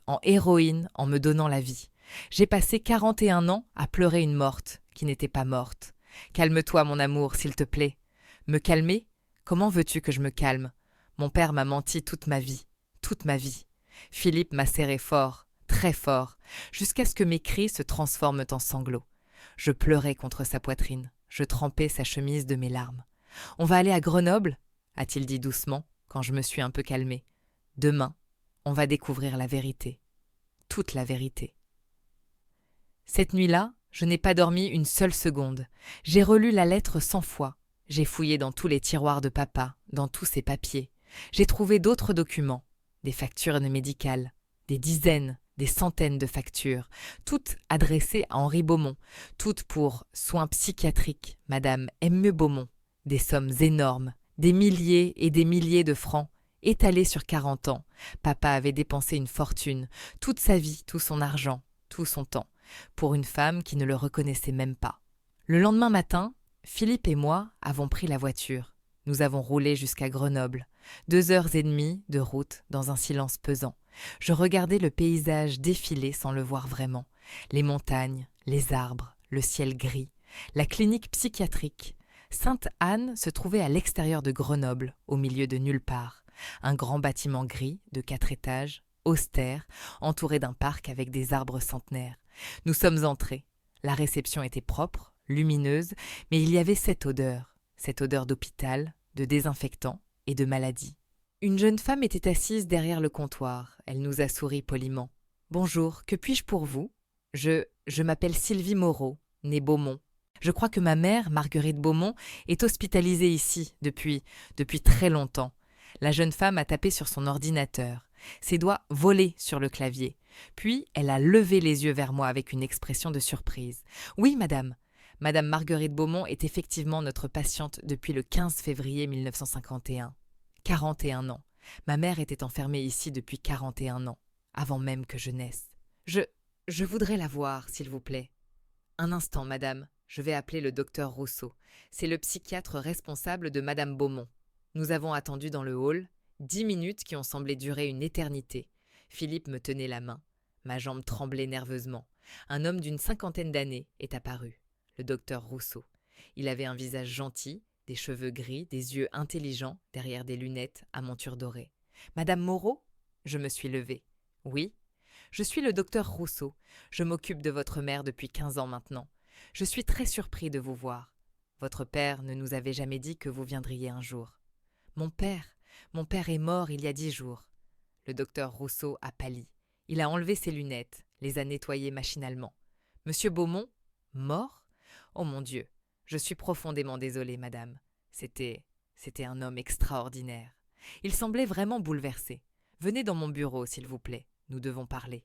en héroïne en me donnant la vie. J'ai passé 41 ans à pleurer une morte qui n'était pas morte. Calme-toi, mon amour, s'il te plaît. Me calmer? Comment veux-tu que je me calme? Mon père m'a menti toute ma vie. Philippe m'a serré fort, très fort, jusqu'à ce que mes cris se transforment en sanglots. Je pleurais contre sa poitrine, je trempais sa chemise de mes larmes. « On va aller à Grenoble ?» a-t-il dit doucement, quand je me suis un peu calmée. « Demain, on va découvrir la vérité. Toute la vérité. » Cette nuit-là, je n'ai pas dormi une seule seconde. J'ai relu la lettre 100 fois. J'ai fouillé dans tous les tiroirs de papa, dans tous ses papiers. J'ai trouvé d'autres documents, des factures médicales, des dizaines, des centaines de factures, toutes adressées à Henri Beaumont, toutes pour soins psychiatriques, Madame M. Beaumont. Des sommes énormes, des milliers et des milliers de francs, étalés sur 40 ans. Papa avait dépensé une fortune, toute sa vie, tout son argent, tout son temps, pour une femme qui ne le reconnaissait même pas. Le lendemain matin, Philippe et moi avons pris la voiture. Nous avons roulé jusqu'à Grenoble. 2 heures et demie de route dans un silence pesant. Je regardais le paysage défiler sans le voir vraiment. Les montagnes, les arbres, le ciel gris, la clinique psychiatrique. Sainte-Anne se trouvait à l'extérieur de Grenoble, au milieu de nulle part. Un grand bâtiment gris, de 4 étages, austère, entouré d'un parc avec des arbres centenaires. Nous sommes entrés. La réception était propre, lumineuse, mais il y avait cette odeur d'hôpital, de désinfectant et de maladie. Une jeune femme était assise derrière le comptoir. Elle nous a souri poliment. « Bonjour, que puis-je pour vous ? Je m'appelle Sylvie Moreau, née Beaumont. Je crois que ma mère, Marguerite Beaumont, est hospitalisée ici depuis très longtemps. » La jeune femme a tapé sur son ordinateur. Ses doigts volaient sur le clavier. Puis elle a levé les yeux vers moi avec une expression de surprise. « Oui, madame. Madame Marguerite Beaumont est effectivement notre patiente depuis le 15 février 1951. 41 ans. Ma mère était enfermée ici depuis 41 ans, avant même que je naisse. Je voudrais la voir, s'il vous plaît. » « Un instant, madame. Je vais appeler le docteur Rousseau. C'est le psychiatre responsable de madame Beaumont. » Nous avons attendu dans le hall 10 minutes qui ont semblé durer une éternité. Philippe me tenait la main. Ma jambe tremblait nerveusement. Un homme d'une 50aine d'années est apparu. Le docteur Rousseau. Il avait un visage gentil, des cheveux gris, des yeux intelligents, derrière des lunettes à monture dorée. « Madame Moreau ?» Je me suis levée. « Oui. Je suis le docteur Rousseau. Je m'occupe de votre mère depuis 15 ans maintenant. Je suis très surpris de vous voir. Votre père ne nous avait jamais dit que vous viendriez un jour. »« Mon père est mort il y a 10 jours. » Le docteur Rousseau a pâli. Il a enlevé ses lunettes, les a nettoyées machinalement. « Monsieur Beaumont ? Mort ? Oh mon Dieu, je suis profondément désolée, madame. C'était un homme extraordinaire. Il semblait vraiment bouleversé. Venez dans mon bureau, s'il vous plaît. Nous devons parler. »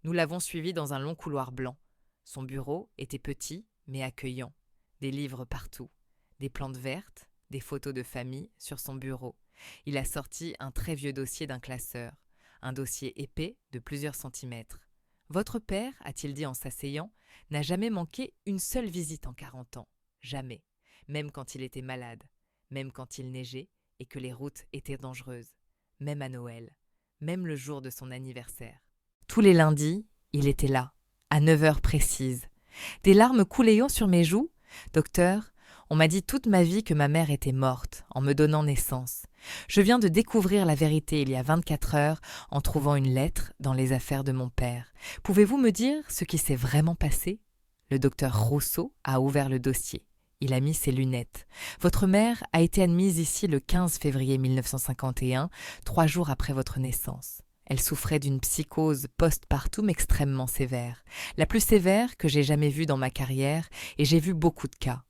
Nous l'avons suivi dans un long couloir blanc. Son bureau était petit, mais accueillant. Des livres partout, des plantes vertes, des photos de famille sur son bureau. Il a sorti un très vieux dossier d'un classeur, un dossier épais de plusieurs centimètres. « Votre père, a-t-il dit en s'asseyant, n'a jamais manqué une seule visite en 40 ans. Jamais. Même quand il était malade. Même quand il neigeait et que les routes étaient dangereuses. Même à Noël. Même le jour de son anniversaire. Tous les lundis, il était là, à 9 heures précises. Des larmes coulaient sur mes joues. « Docteur, on m'a dit toute ma vie que ma mère était morte, en me donnant naissance. Je viens de découvrir la vérité il y a 24 heures en trouvant une lettre dans les affaires de mon père. Pouvez-vous me dire ce qui s'est vraiment passé ?» Le docteur Rousseau a ouvert le dossier. Il a mis ses lunettes. Votre mère a été admise ici le 15 février 1951, 3 jours après votre naissance. Elle souffrait d'une psychose post-partum extrêmement sévère, la plus sévère que j'ai jamais vue dans ma carrière, et j'ai vu beaucoup de cas.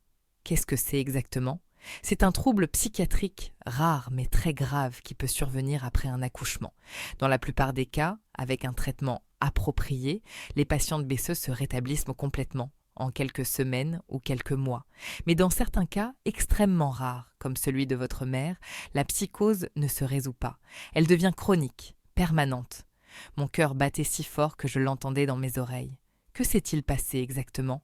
Qu'est-ce que c'est exactement ? C'est un trouble psychiatrique rare mais très grave qui peut survenir après un accouchement. Dans la plupart des cas, avec un traitement approprié, les patients de BSE se rétablissent complètement, en quelques semaines ou quelques mois. Mais dans certains cas extrêmement rares, comme celui de votre mère, la psychose ne se résout pas. Elle devient chronique, permanente. Mon cœur battait si fort que je l'entendais dans mes oreilles. Que s'est-il passé exactement ?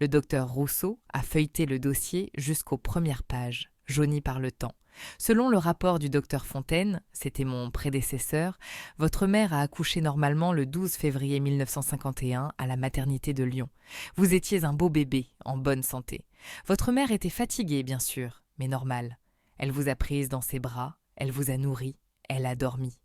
Le docteur Rousseau a feuilleté le dossier jusqu'aux premières pages, jaunies par le temps. Selon le rapport du docteur Fontaine, c'était mon prédécesseur, votre mère a accouché normalement le 12 février 1951 à la maternité de Lyon. Vous étiez un beau bébé, en bonne santé. Votre mère était fatiguée, bien sûr, mais normale. Elle vous a prise dans ses bras, elle vous a nourri, elle a dormi.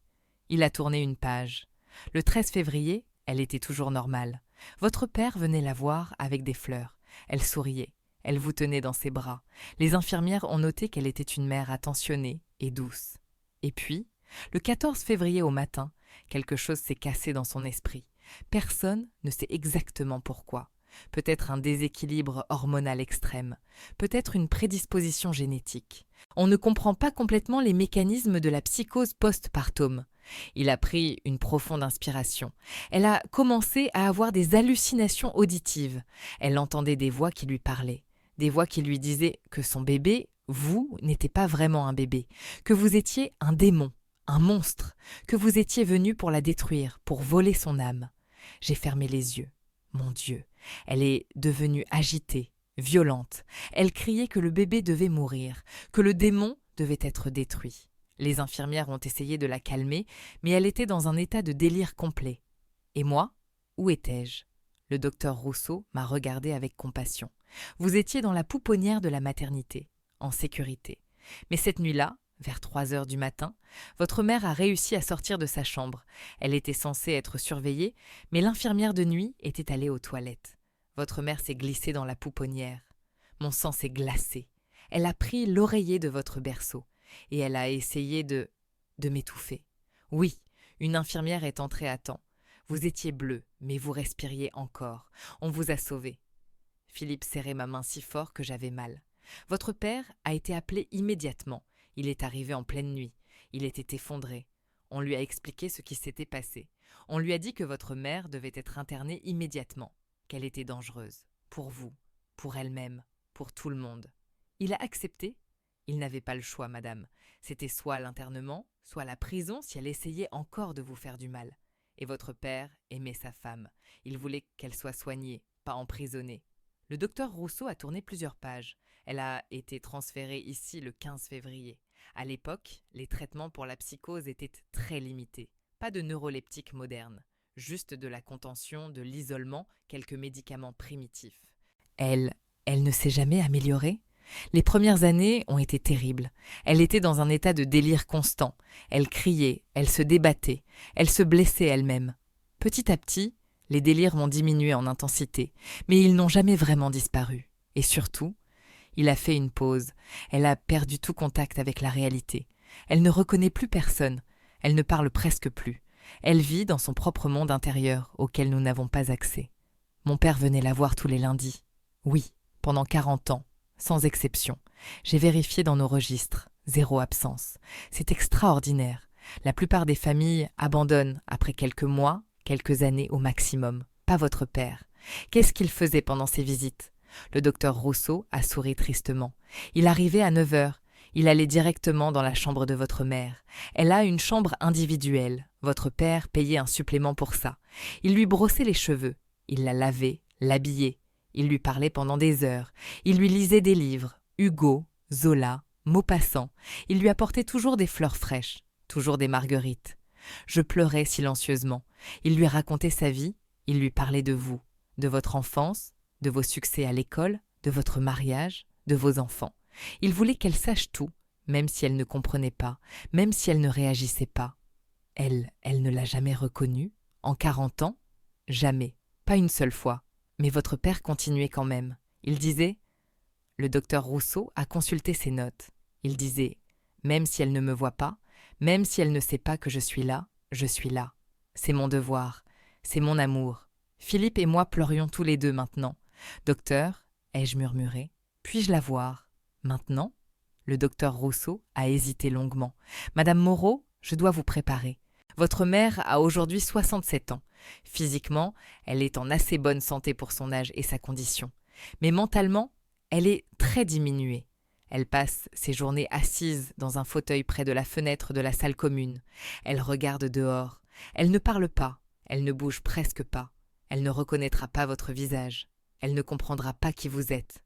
Il a tourné une page. Le 13 février, elle était toujours normale. Votre père venait la voir avec des fleurs. Elle souriait. Elle vous tenait dans ses bras. Les infirmières ont noté qu'elle était une mère attentionnée et douce. Et puis, le 14 février au matin, quelque chose s'est cassé dans son esprit. Personne ne sait exactement pourquoi. Peut-être un déséquilibre hormonal extrême, peut-être une prédisposition génétique. On ne comprend pas complètement les mécanismes de la psychose post-partum. Il a pris une profonde inspiration. Elle a commencé à avoir des hallucinations auditives. Elle entendait des voix qui lui parlaient, des voix qui lui disaient que son bébé, vous, n'était pas vraiment un bébé, que vous étiez un démon, un monstre, que vous étiez venu pour la détruire, pour voler son âme. J'ai fermé les yeux. Mon Dieu, elle est devenue agitée, violente. Elle criait que le bébé devait mourir, que le démon devait être détruit. Les infirmières ont essayé de la calmer, mais elle était dans un état de délire complet. Et moi, où étais-je ? Le docteur Rousseau m'a regardé avec compassion. Vous étiez dans la pouponnière de la maternité, en sécurité. Mais cette nuit-là, vers 3 heures du matin, votre mère a réussi à sortir de sa chambre. Elle était censée être surveillée, mais l'infirmière de nuit était allée aux toilettes. Votre mère s'est glissée dans la pouponnière. Mon sang s'est glacé. Elle a pris l'oreiller de votre berceau et elle a essayé de m'étouffer. Oui, une infirmière est entrée à temps. Vous étiez bleu, mais vous respiriez encore. On vous a sauvé. Philippe serrait ma main si fort que j'avais mal. Votre père a été appelé immédiatement. Il est arrivé en pleine nuit. Il était effondré. On lui a expliqué ce qui s'était passé. On lui a dit que votre mère devait être internée immédiatement, qu'elle était dangereuse. Pour vous, pour elle-même, pour tout le monde. Il a accepté. Il n'avait pas le choix, madame. C'était soit l'internement, soit la prison si elle essayait encore de vous faire du mal. Et votre père aimait sa femme. Il voulait qu'elle soit soignée, pas emprisonnée. Le docteur Rousseau a tourné plusieurs pages. Elle a été transférée ici le 15 février. À l'époque, les traitements pour la psychose étaient très limités. Pas de neuroleptiques modernes, juste de la contention, de l'isolement, quelques médicaments primitifs. Elle ne s'est jamais améliorée ? Les premières années ont été terribles. Elle était dans un état de délire constant. Elle criait, elle se débattait, elle se blessait elle-même. Petit à petit, les délires ont diminué en intensité, mais ils n'ont jamais vraiment disparu. Et surtout, il a fait une pause. Elle a perdu tout contact avec la réalité. Elle ne reconnaît plus personne. Elle ne parle presque plus. Elle vit dans son propre monde intérieur auquel nous n'avons pas accès. Mon père venait la voir tous les lundis. Oui, pendant 40 ans. Sans exception. J'ai vérifié dans nos registres. 0 absence. C'est extraordinaire. La plupart des familles abandonnent après quelques mois, quelques années au maximum. Pas votre père. Qu'est-ce qu'il faisait pendant ces visites ? Le docteur Rousseau a souri tristement. Il arrivait à 9 heures. Il allait directement dans la chambre de votre mère. Elle a une chambre individuelle. Votre père payait un supplément pour ça. Il lui brossait les cheveux. Il la lavait, l'habillait. Il lui parlait pendant des heures. Il lui lisait des livres, Hugo, Zola, Maupassant. Il lui apportait toujours des fleurs fraîches, toujours des marguerites. Je pleurais silencieusement. Il lui racontait sa vie. Il lui parlait de vous, de votre enfance, de vos succès à l'école, de votre mariage, de vos enfants. Il voulait qu'elle sache tout, même si elle ne comprenait pas, même si elle ne réagissait pas. Elle ne l'a jamais reconnu? En 40 ans? Jamais, pas une seule fois. Mais votre père continuait quand même. Il disait… Le docteur Rousseau a consulté ses notes. Il disait « Même si elle ne me voit pas, même si elle ne sait pas que je suis là. C'est mon devoir, c'est mon amour. » Philippe et moi pleurions tous les deux maintenant. « Docteur, ai-je murmuré, puis-je la voir? Maintenant ?» Le docteur Rousseau a hésité longuement. « Madame Moreau, je dois vous préparer. Votre mère a aujourd'hui 67 ans. Physiquement, elle est en assez bonne santé pour son âge et sa condition. Mais mentalement, elle est très diminuée. Elle passe ses journées assise dans un fauteuil près de la fenêtre de la salle commune. Elle regarde dehors. Elle ne parle pas. Elle ne bouge presque pas. Elle ne reconnaîtra pas votre visage. Elle ne comprendra pas qui vous êtes.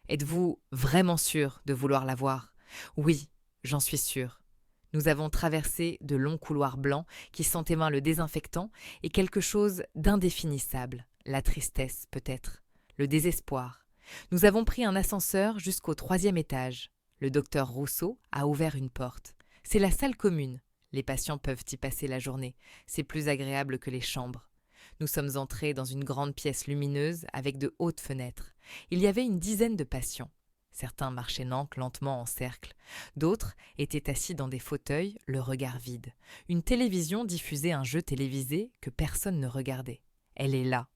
Êtes-vous vraiment sûr de vouloir la voir? Oui, j'en suis sûre. Nous avons traversé de longs couloirs blancs qui sentaient le désinfectant et quelque chose d'indéfinissable. La tristesse, peut-être. Le désespoir. Nous avons pris un ascenseur jusqu'au 3e étage. Le docteur Rousseau a ouvert une porte. C'est la salle commune. Les patients peuvent y passer la journée. C'est plus agréable que les chambres. Nous sommes entrés dans une grande pièce lumineuse avec de hautes fenêtres. Il y avait une dizaine de patients. Certains marchaient lentement en cercle. D'autres étaient assis dans des fauteuils, le regard vide. Une télévision diffusait un jeu télévisé que personne ne regardait. Elle est là.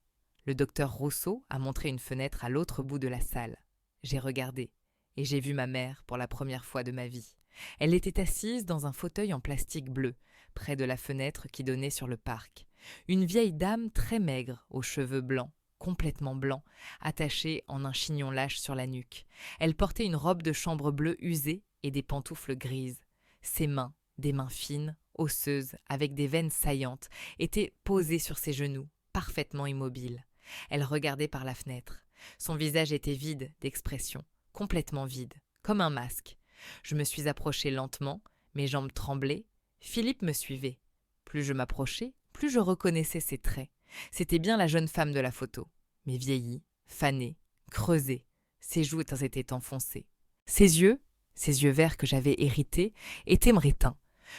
Le docteur Rousseau a montré une fenêtre à l'autre bout de la salle. J'ai regardé et j'ai vu ma mère pour la première fois de ma vie. Elle était assise dans un fauteuil en plastique bleu, près de la fenêtre qui donnait sur le parc. Une vieille dame très maigre, aux cheveux blancs, complètement blancs, attachés en un chignon lâche sur la nuque. Elle portait une robe de chambre bleue usée et des pantoufles grises. Ses mains, des mains fines, osseuses, avec des veines saillantes, étaient posées sur ses genoux, parfaitement immobiles. Elle regardait par la fenêtre. Son visage était vide d'expression, complètement vide, comme un masque. Je me suis approchée lentement, mes jambes tremblaient. Philippe me suivait. Plus je m'approchais, plus je reconnaissais ses traits. C'était bien la jeune femme de la photo, mais vieillie, fanée, creusée. Ses joues étaient enfoncées. Ses yeux verts que j'avais hérités, étaient mrétins.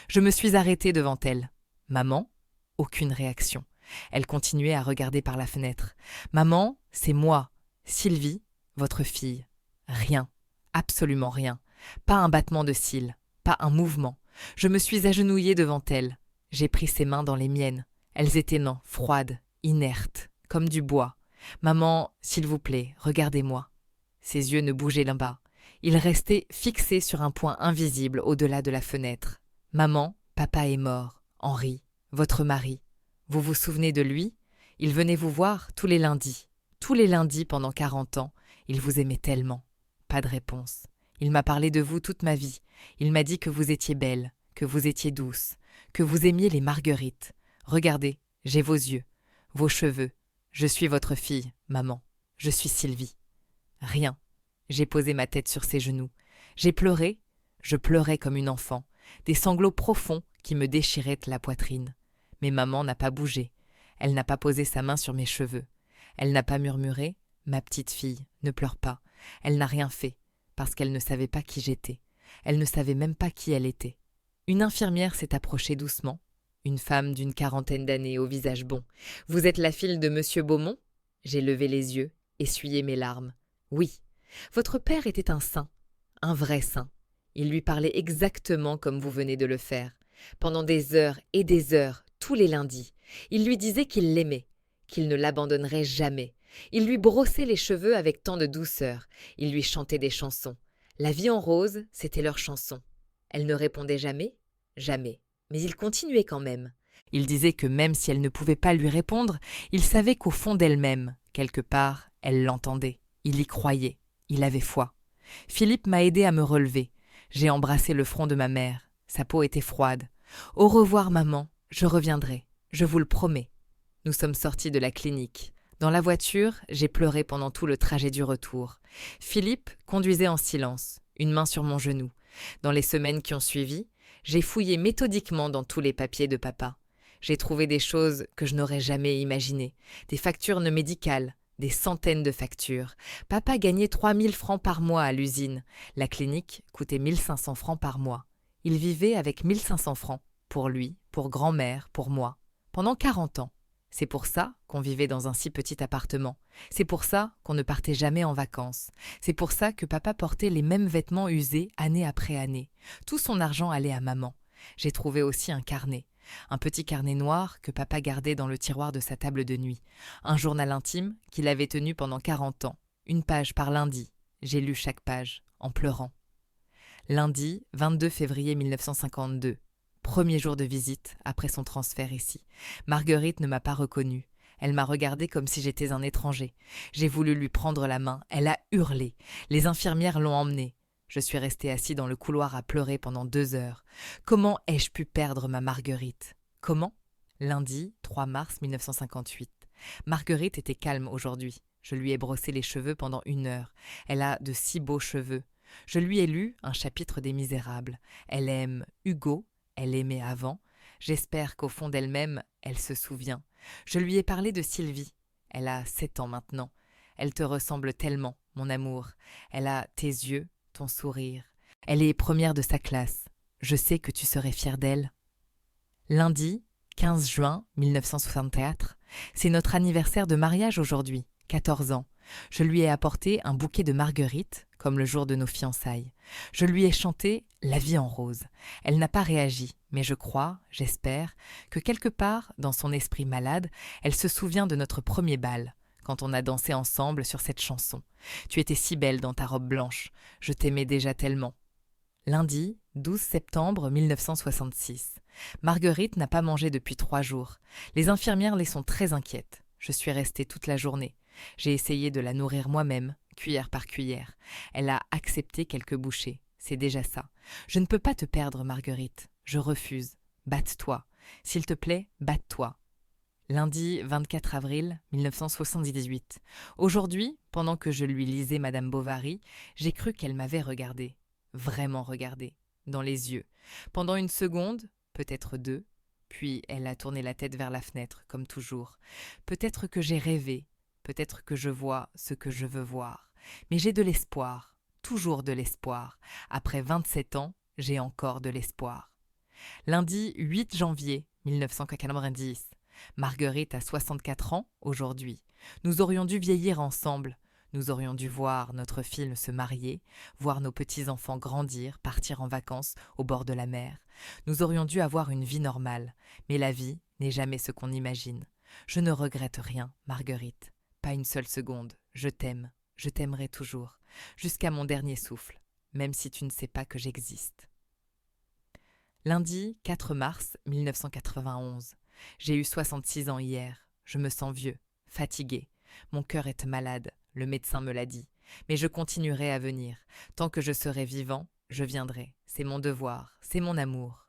Je me suis arrêtée devant elle. Maman? Aucune réaction. Elle continuait à regarder par la fenêtre. Maman, c'est moi, Sylvie, votre fille. Rien, absolument rien. Pas un battement de cils, pas un mouvement. Je me suis agenouillée devant elle. J'ai pris ses mains dans les miennes. Elles étaient froides, inertes, comme du bois. Maman, s'il vous plaît, regardez-moi. Ses yeux ne bougeaient pas. Ils restaient fixés sur un point invisible au-delà de la fenêtre. Maman, papa est mort. Henri, votre mari. Vous vous souvenez de lui? Il venait vous voir tous les lundis. Tous les lundis pendant 40 ans. Il vous aimait tellement. Pas de réponse. Il m'a parlé de vous toute ma vie. Il m'a dit que vous étiez belle, que vous étiez douce, que vous aimiez les marguerites. Regardez, j'ai vos yeux, vos cheveux. Je suis votre fille, maman. Je suis Sylvie. Rien. J'ai posé ma tête sur ses genoux. J'ai pleuré. Je pleurais comme une enfant. Des sanglots profonds qui me déchiraient la poitrine. Mais maman n'a pas bougé. Elle n'a pas posé sa main sur mes cheveux. Elle n'a pas murmuré « Ma petite fille, ne pleure pas ». Elle n'a rien fait, parce qu'elle ne savait pas qui j'étais. Elle ne savait même pas qui elle était. Une infirmière s'est approchée doucement. Une femme d'une 40aine d'années au visage bon. « Vous êtes la fille de Monsieur Beaumont ?» J'ai levé les yeux, essuyé mes larmes. « Oui, votre père était un saint, un vrai saint. Il lui parlait exactement comme vous venez de le faire. Pendant des heures et des heures, tous les lundis. Il lui disait qu'il l'aimait, qu'il ne l'abandonnerait jamais. Il lui brossait les cheveux avec tant de douceur. Il lui chantait des chansons. La vie en rose, c'était leur chanson. Elle ne répondait jamais? Jamais. Mais il continuait quand même. Il disait que même si elle ne pouvait pas lui répondre, il savait qu'au fond d'elle-même, quelque part, elle l'entendait. Il y croyait. Il avait foi. Philippe m'a aidé à me relever. J'ai embrassé le front de ma mère. Sa peau était froide. « Au revoir, maman. Je reviendrai. Je vous le promets. » Nous sommes sortis de la clinique. Dans la voiture, j'ai pleuré pendant tout le trajet du retour. Philippe conduisait en silence, une main sur mon genou. Dans les semaines qui ont suivi, j'ai fouillé méthodiquement dans tous les papiers de papa. J'ai trouvé des choses que je n'aurais jamais imaginées, des factures médicales, Des centaines de factures. Papa gagnait 3000 francs par mois à l'usine. La clinique coûtait 1500 francs par mois. Il vivait avec 1500 francs. Pour lui, pour grand-mère, pour moi. Pendant 40 ans. C'est pour ça qu'on vivait dans un si petit appartement. C'est pour ça qu'on ne partait jamais en vacances. C'est pour ça que papa portait les mêmes vêtements usés année après année. Tout son argent allait à maman. J'ai trouvé aussi un carnet. Un petit carnet noir que papa gardait dans le tiroir de sa table de nuit. Un journal intime qu'il avait tenu pendant 40 ans. Une page par lundi. J'ai lu chaque page, en pleurant. Lundi, 22 février 1952. Premier jour de visite, après son transfert ici. Marguerite ne m'a pas reconnue. Elle m'a regardée comme si j'étais un étranger. J'ai voulu lui prendre la main. Elle a hurlé. Les infirmières l'ont emmenée. Je suis resté assis dans le couloir à pleurer pendant 2 heures. Comment ai-je pu perdre ma Marguerite? Comment? Lundi, 3 mars 1958. Marguerite était calme aujourd'hui. Je lui ai brossé les cheveux pendant 1 heure. Elle a de si beaux cheveux. Je lui ai lu un chapitre des Misérables. Elle aime Hugo, elle aimait avant. J'espère qu'au fond d'elle-même, elle se souvient. Je lui ai parlé de Sylvie. Elle a 7 ans maintenant. Elle te ressemble tellement, mon amour. Elle a tes yeux, ton sourire. Elle est première de sa classe. Je sais que tu serais fière d'elle. Lundi, 15 juin 1964, c'est notre anniversaire de mariage aujourd'hui, 14 ans. Je lui ai apporté un bouquet de marguerites, comme le jour de nos fiançailles. Je lui ai chanté « La vie en rose ». Elle n'a pas réagi, mais je crois, j'espère, que quelque part, dans son esprit malade, elle se souvient de notre premier bal, quand on a dansé ensemble sur cette chanson. Tu étais si belle dans ta robe blanche, je t'aimais déjà tellement. Lundi, 12 septembre 1966. Marguerite n'a pas mangé depuis 3 jours. Les infirmières les sont très inquiètes. Je suis restée toute la journée. J'ai essayé de la nourrir moi-même, cuillère par cuillère. Elle a accepté quelques bouchées. C'est déjà ça. Je ne peux pas te perdre, Marguerite. Je refuse. Batte-toi. S'il te plaît, batte-toi. Lundi 24 avril 1978. Aujourd'hui, pendant que je lui lisais Madame Bovary, j'ai cru qu'elle m'avait regardé. Vraiment regardé. Dans les yeux. Pendant 1 seconde, peut-être 2, puis elle a tourné la tête vers la fenêtre, comme toujours. Peut-être que j'ai rêvé. Peut-être que je vois ce que je veux voir. Mais j'ai de l'espoir, toujours de l'espoir. Après 27 ans, j'ai encore de l'espoir. Lundi 8 janvier 1990. Marguerite a 64 ans aujourd'hui. Nous aurions dû vieillir ensemble. Nous aurions dû voir notre film se marier, voir nos petits-enfants grandir, partir en vacances au bord de la mer. Nous aurions dû avoir une vie normale. Mais la vie n'est jamais ce qu'on imagine. Je ne regrette rien, Marguerite. Pas une seule seconde. Je t'aime. Je t'aimerai toujours. Jusqu'à mon dernier souffle. Même si tu ne sais pas que j'existe. Lundi 4 mars 1991. J'ai eu 66 ans hier. Je me sens vieux, fatigué. Mon cœur est malade. Le médecin me l'a dit. Mais je continuerai à venir. Tant que je serai vivant, je viendrai. C'est mon devoir. C'est mon amour.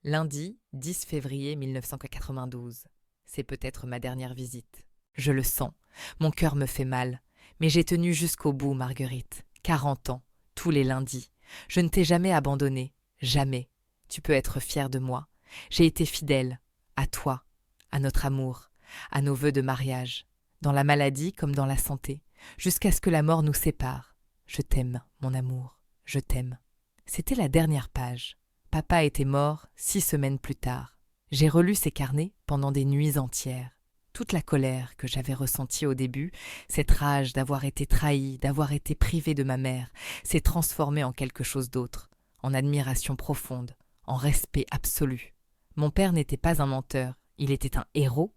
Lundi 10 février 1992. C'est peut-être ma dernière visite. Je le sens. Mon cœur me fait mal. Mais j'ai tenu jusqu'au bout, Marguerite. 40 ans. Tous les lundis. Je ne t'ai jamais abandonnée. Jamais. Tu peux être fière de moi. J'ai été fidèle. À toi. À notre amour. À nos vœux de mariage. Dans la maladie comme dans la santé. Jusqu'à ce que la mort nous sépare. Je t'aime, mon amour. Je t'aime. C'était la dernière page. Papa était mort 6 semaines plus tard. J'ai relu ces carnets pendant des nuits entières. Toute la colère que j'avais ressentie au début, cette rage d'avoir été trahi, d'avoir été privé de ma mère, s'est transformée en quelque chose d'autre, en admiration profonde, en respect absolu. Mon père n'était pas un menteur, il était un héros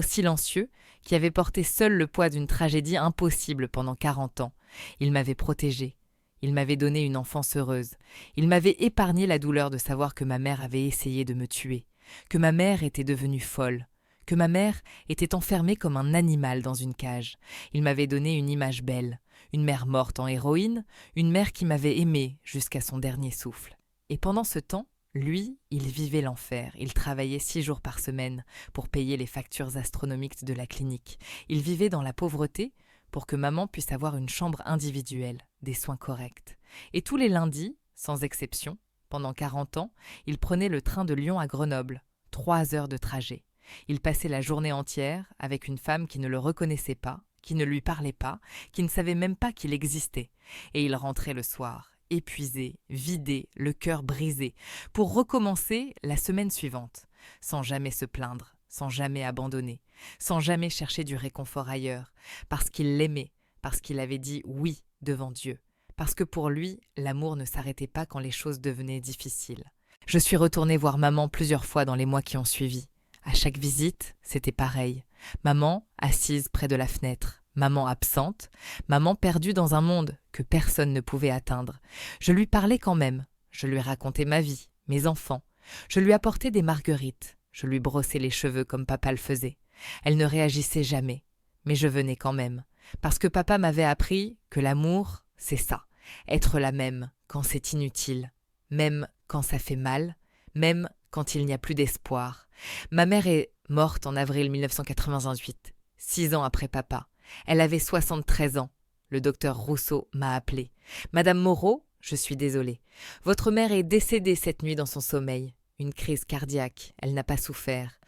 silencieux qui avait porté seul le poids d'une tragédie impossible pendant 40 ans. Il m'avait protégée, il m'avait donné une enfance heureuse, il m'avait épargné la douleur de savoir que ma mère avait essayé de me tuer, que ma mère était devenue folle, que ma mère était enfermée comme un animal dans une cage. Il m'avait donné une image belle, une mère morte en héroïne, une mère qui m'avait aimée jusqu'à son dernier souffle. Et pendant ce temps, lui, il vivait l'enfer. Il travaillait 6 jours par semaine pour payer les factures astronomiques de la clinique. Il vivait dans la pauvreté pour que maman puisse avoir une chambre individuelle, des soins corrects. Et tous les lundis, sans exception, pendant 40 ans, il prenait le train de Lyon à Grenoble, 3 heures de trajet. Il passait la journée entière avec une femme qui ne le reconnaissait pas, qui ne lui parlait pas, qui ne savait même pas qu'il existait. Et il rentrait le soir, épuisé, vidé, le cœur brisé, pour recommencer la semaine suivante, sans jamais se plaindre, sans jamais abandonner, sans jamais chercher du réconfort ailleurs, parce qu'il l'aimait, parce qu'il avait dit oui devant Dieu, parce que pour lui, l'amour ne s'arrêtait pas quand les choses devenaient difficiles. Je suis retournée voir maman plusieurs fois dans les mois qui ont suivi. À chaque visite, c'était pareil. Maman assise près de la fenêtre, maman absente, maman perdue dans un monde que personne ne pouvait atteindre. Je lui parlais quand même, je lui racontais ma vie, mes enfants. Je lui apportais des marguerites, je lui brossais les cheveux comme papa le faisait. Elle ne réagissait jamais, mais je venais quand même, parce que papa m'avait appris que l'amour, c'est ça, être la même quand c'est inutile, même quand ça fait mal, même quand il n'y a plus d'espoir. Ma mère est morte en avril 1998, 6 ans après papa. Elle avait 73 ans. Le docteur Rousseau m'a appelé. Madame Moreau, je suis désolée. Votre mère est décédée cette nuit dans son sommeil. Une crise cardiaque, elle n'a pas souffert.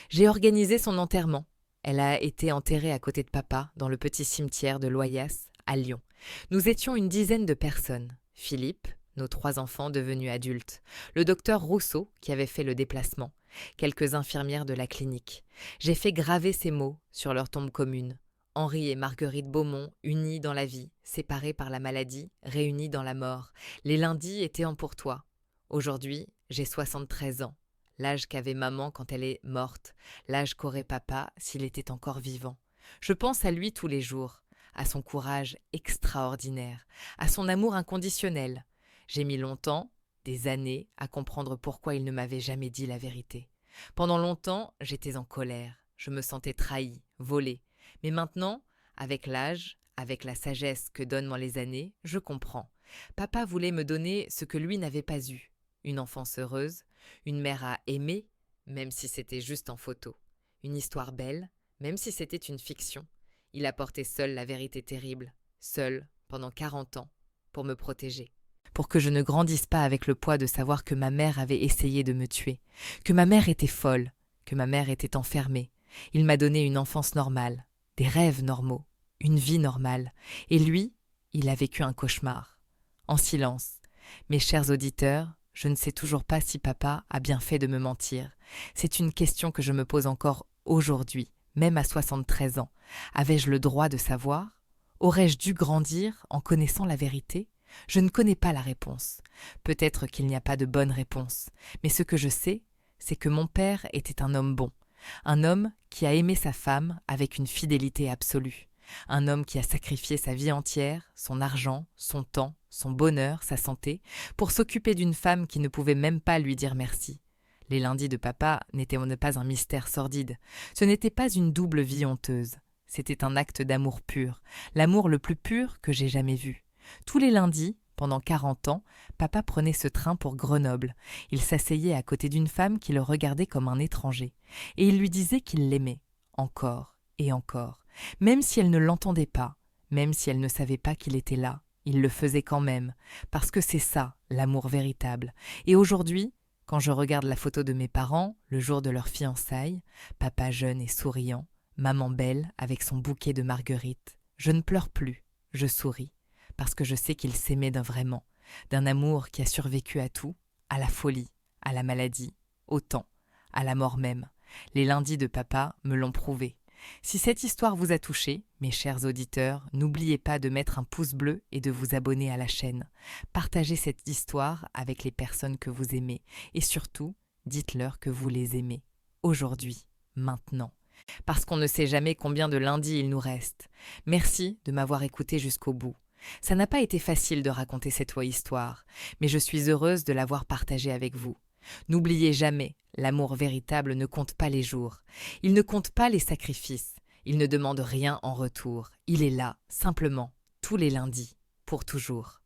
J'ai organisé son enterrement. Elle a été enterrée à côté de papa, dans le petit cimetière de Loyasse, à Lyon. Nous étions une dizaine de personnes. Philippe, nos 3 enfants devenus adultes, le docteur Rousseau qui avait fait le déplacement, quelques infirmières de la clinique. J'ai fait graver ces mots sur leur tombe commune. Henri et Marguerite Beaumont, unis dans la vie, séparés par la maladie, réunis dans la mort. Les lundis étaient en pour toi. Aujourd'hui, j'ai 73 ans, l'âge qu'avait maman quand elle est morte, l'âge qu'aurait papa s'il était encore vivant. Je pense à lui tous les jours, à son courage extraordinaire, à son amour inconditionnel. J'ai mis longtemps, des années, à comprendre pourquoi il ne m'avait jamais dit la vérité. Pendant longtemps, j'étais en colère, je me sentais trahie, volée. Mais maintenant, avec l'âge, avec la sagesse que donnent les années, je comprends. Papa voulait me donner ce que lui n'avait pas eu. Une enfance heureuse, une mère à aimer, même si c'était juste en photo. Une histoire belle, même si c'était une fiction. Il a porté seul la vérité terrible, seul, pendant 40 ans, pour me protéger. Pour que je ne grandisse pas avec le poids de savoir que ma mère avait essayé de me tuer, que ma mère était folle, que ma mère était enfermée. Il m'a donné une enfance normale, des rêves normaux, une vie normale. Et lui, il a vécu un cauchemar. En silence. Mes chers auditeurs, je ne sais toujours pas si papa a bien fait de me mentir. C'est une question que je me pose encore aujourd'hui, même à 73 ans. Avais-je le droit de savoir? Aurais-je dû grandir en connaissant la vérité? Je ne connais pas la réponse. Peut-être qu'il n'y a pas de bonne réponse. Mais ce que je sais, c'est que mon père était un homme bon. Un homme qui a aimé sa femme avec une fidélité absolue. Un homme qui a sacrifié sa vie entière, son argent, son temps, son bonheur, sa santé, pour s'occuper d'une femme qui ne pouvait même pas lui dire merci. Les lundis de papa n'étaient pas un mystère sordide. Ce n'était pas une double vie honteuse. C'était un acte d'amour pur, l'amour le plus pur que j'ai jamais vu. Tous les lundis, pendant 40 ans, papa prenait ce train pour Grenoble. Il s'asseyait à côté d'une femme qui le regardait comme un étranger. Et il lui disait qu'il l'aimait, encore et encore. Même si elle ne l'entendait pas, même si elle ne savait pas qu'il était là, il le faisait quand même, parce que c'est ça, l'amour véritable. Et aujourd'hui, quand je regarde la photo de mes parents, le jour de leur fiançailles, papa jeune et souriant, maman belle avec son bouquet de marguerites, je ne pleure plus, je souris. Parce que je sais qu'ils s'aimaient vraiment, d'un amour qui a survécu à tout, à la folie, à la maladie, au temps, à la mort même. Les lundis de papa me l'ont prouvé. Si cette histoire vous a touché, mes chers auditeurs, n'oubliez pas de mettre un pouce bleu et de vous abonner à la chaîne. Partagez cette histoire avec les personnes que vous aimez et surtout, dites-leur que vous les aimez. Aujourd'hui, maintenant. Parce qu'on ne sait jamais combien de lundis il nous reste. Merci de m'avoir écouté jusqu'au bout. Ça n'a pas été facile de raconter cette histoire, mais je suis heureuse de l'avoir partagée avec vous. N'oubliez jamais, l'amour véritable ne compte pas les jours. Il ne compte pas les sacrifices. Il ne demande rien en retour. Il est là, simplement, tous les lundis, pour toujours.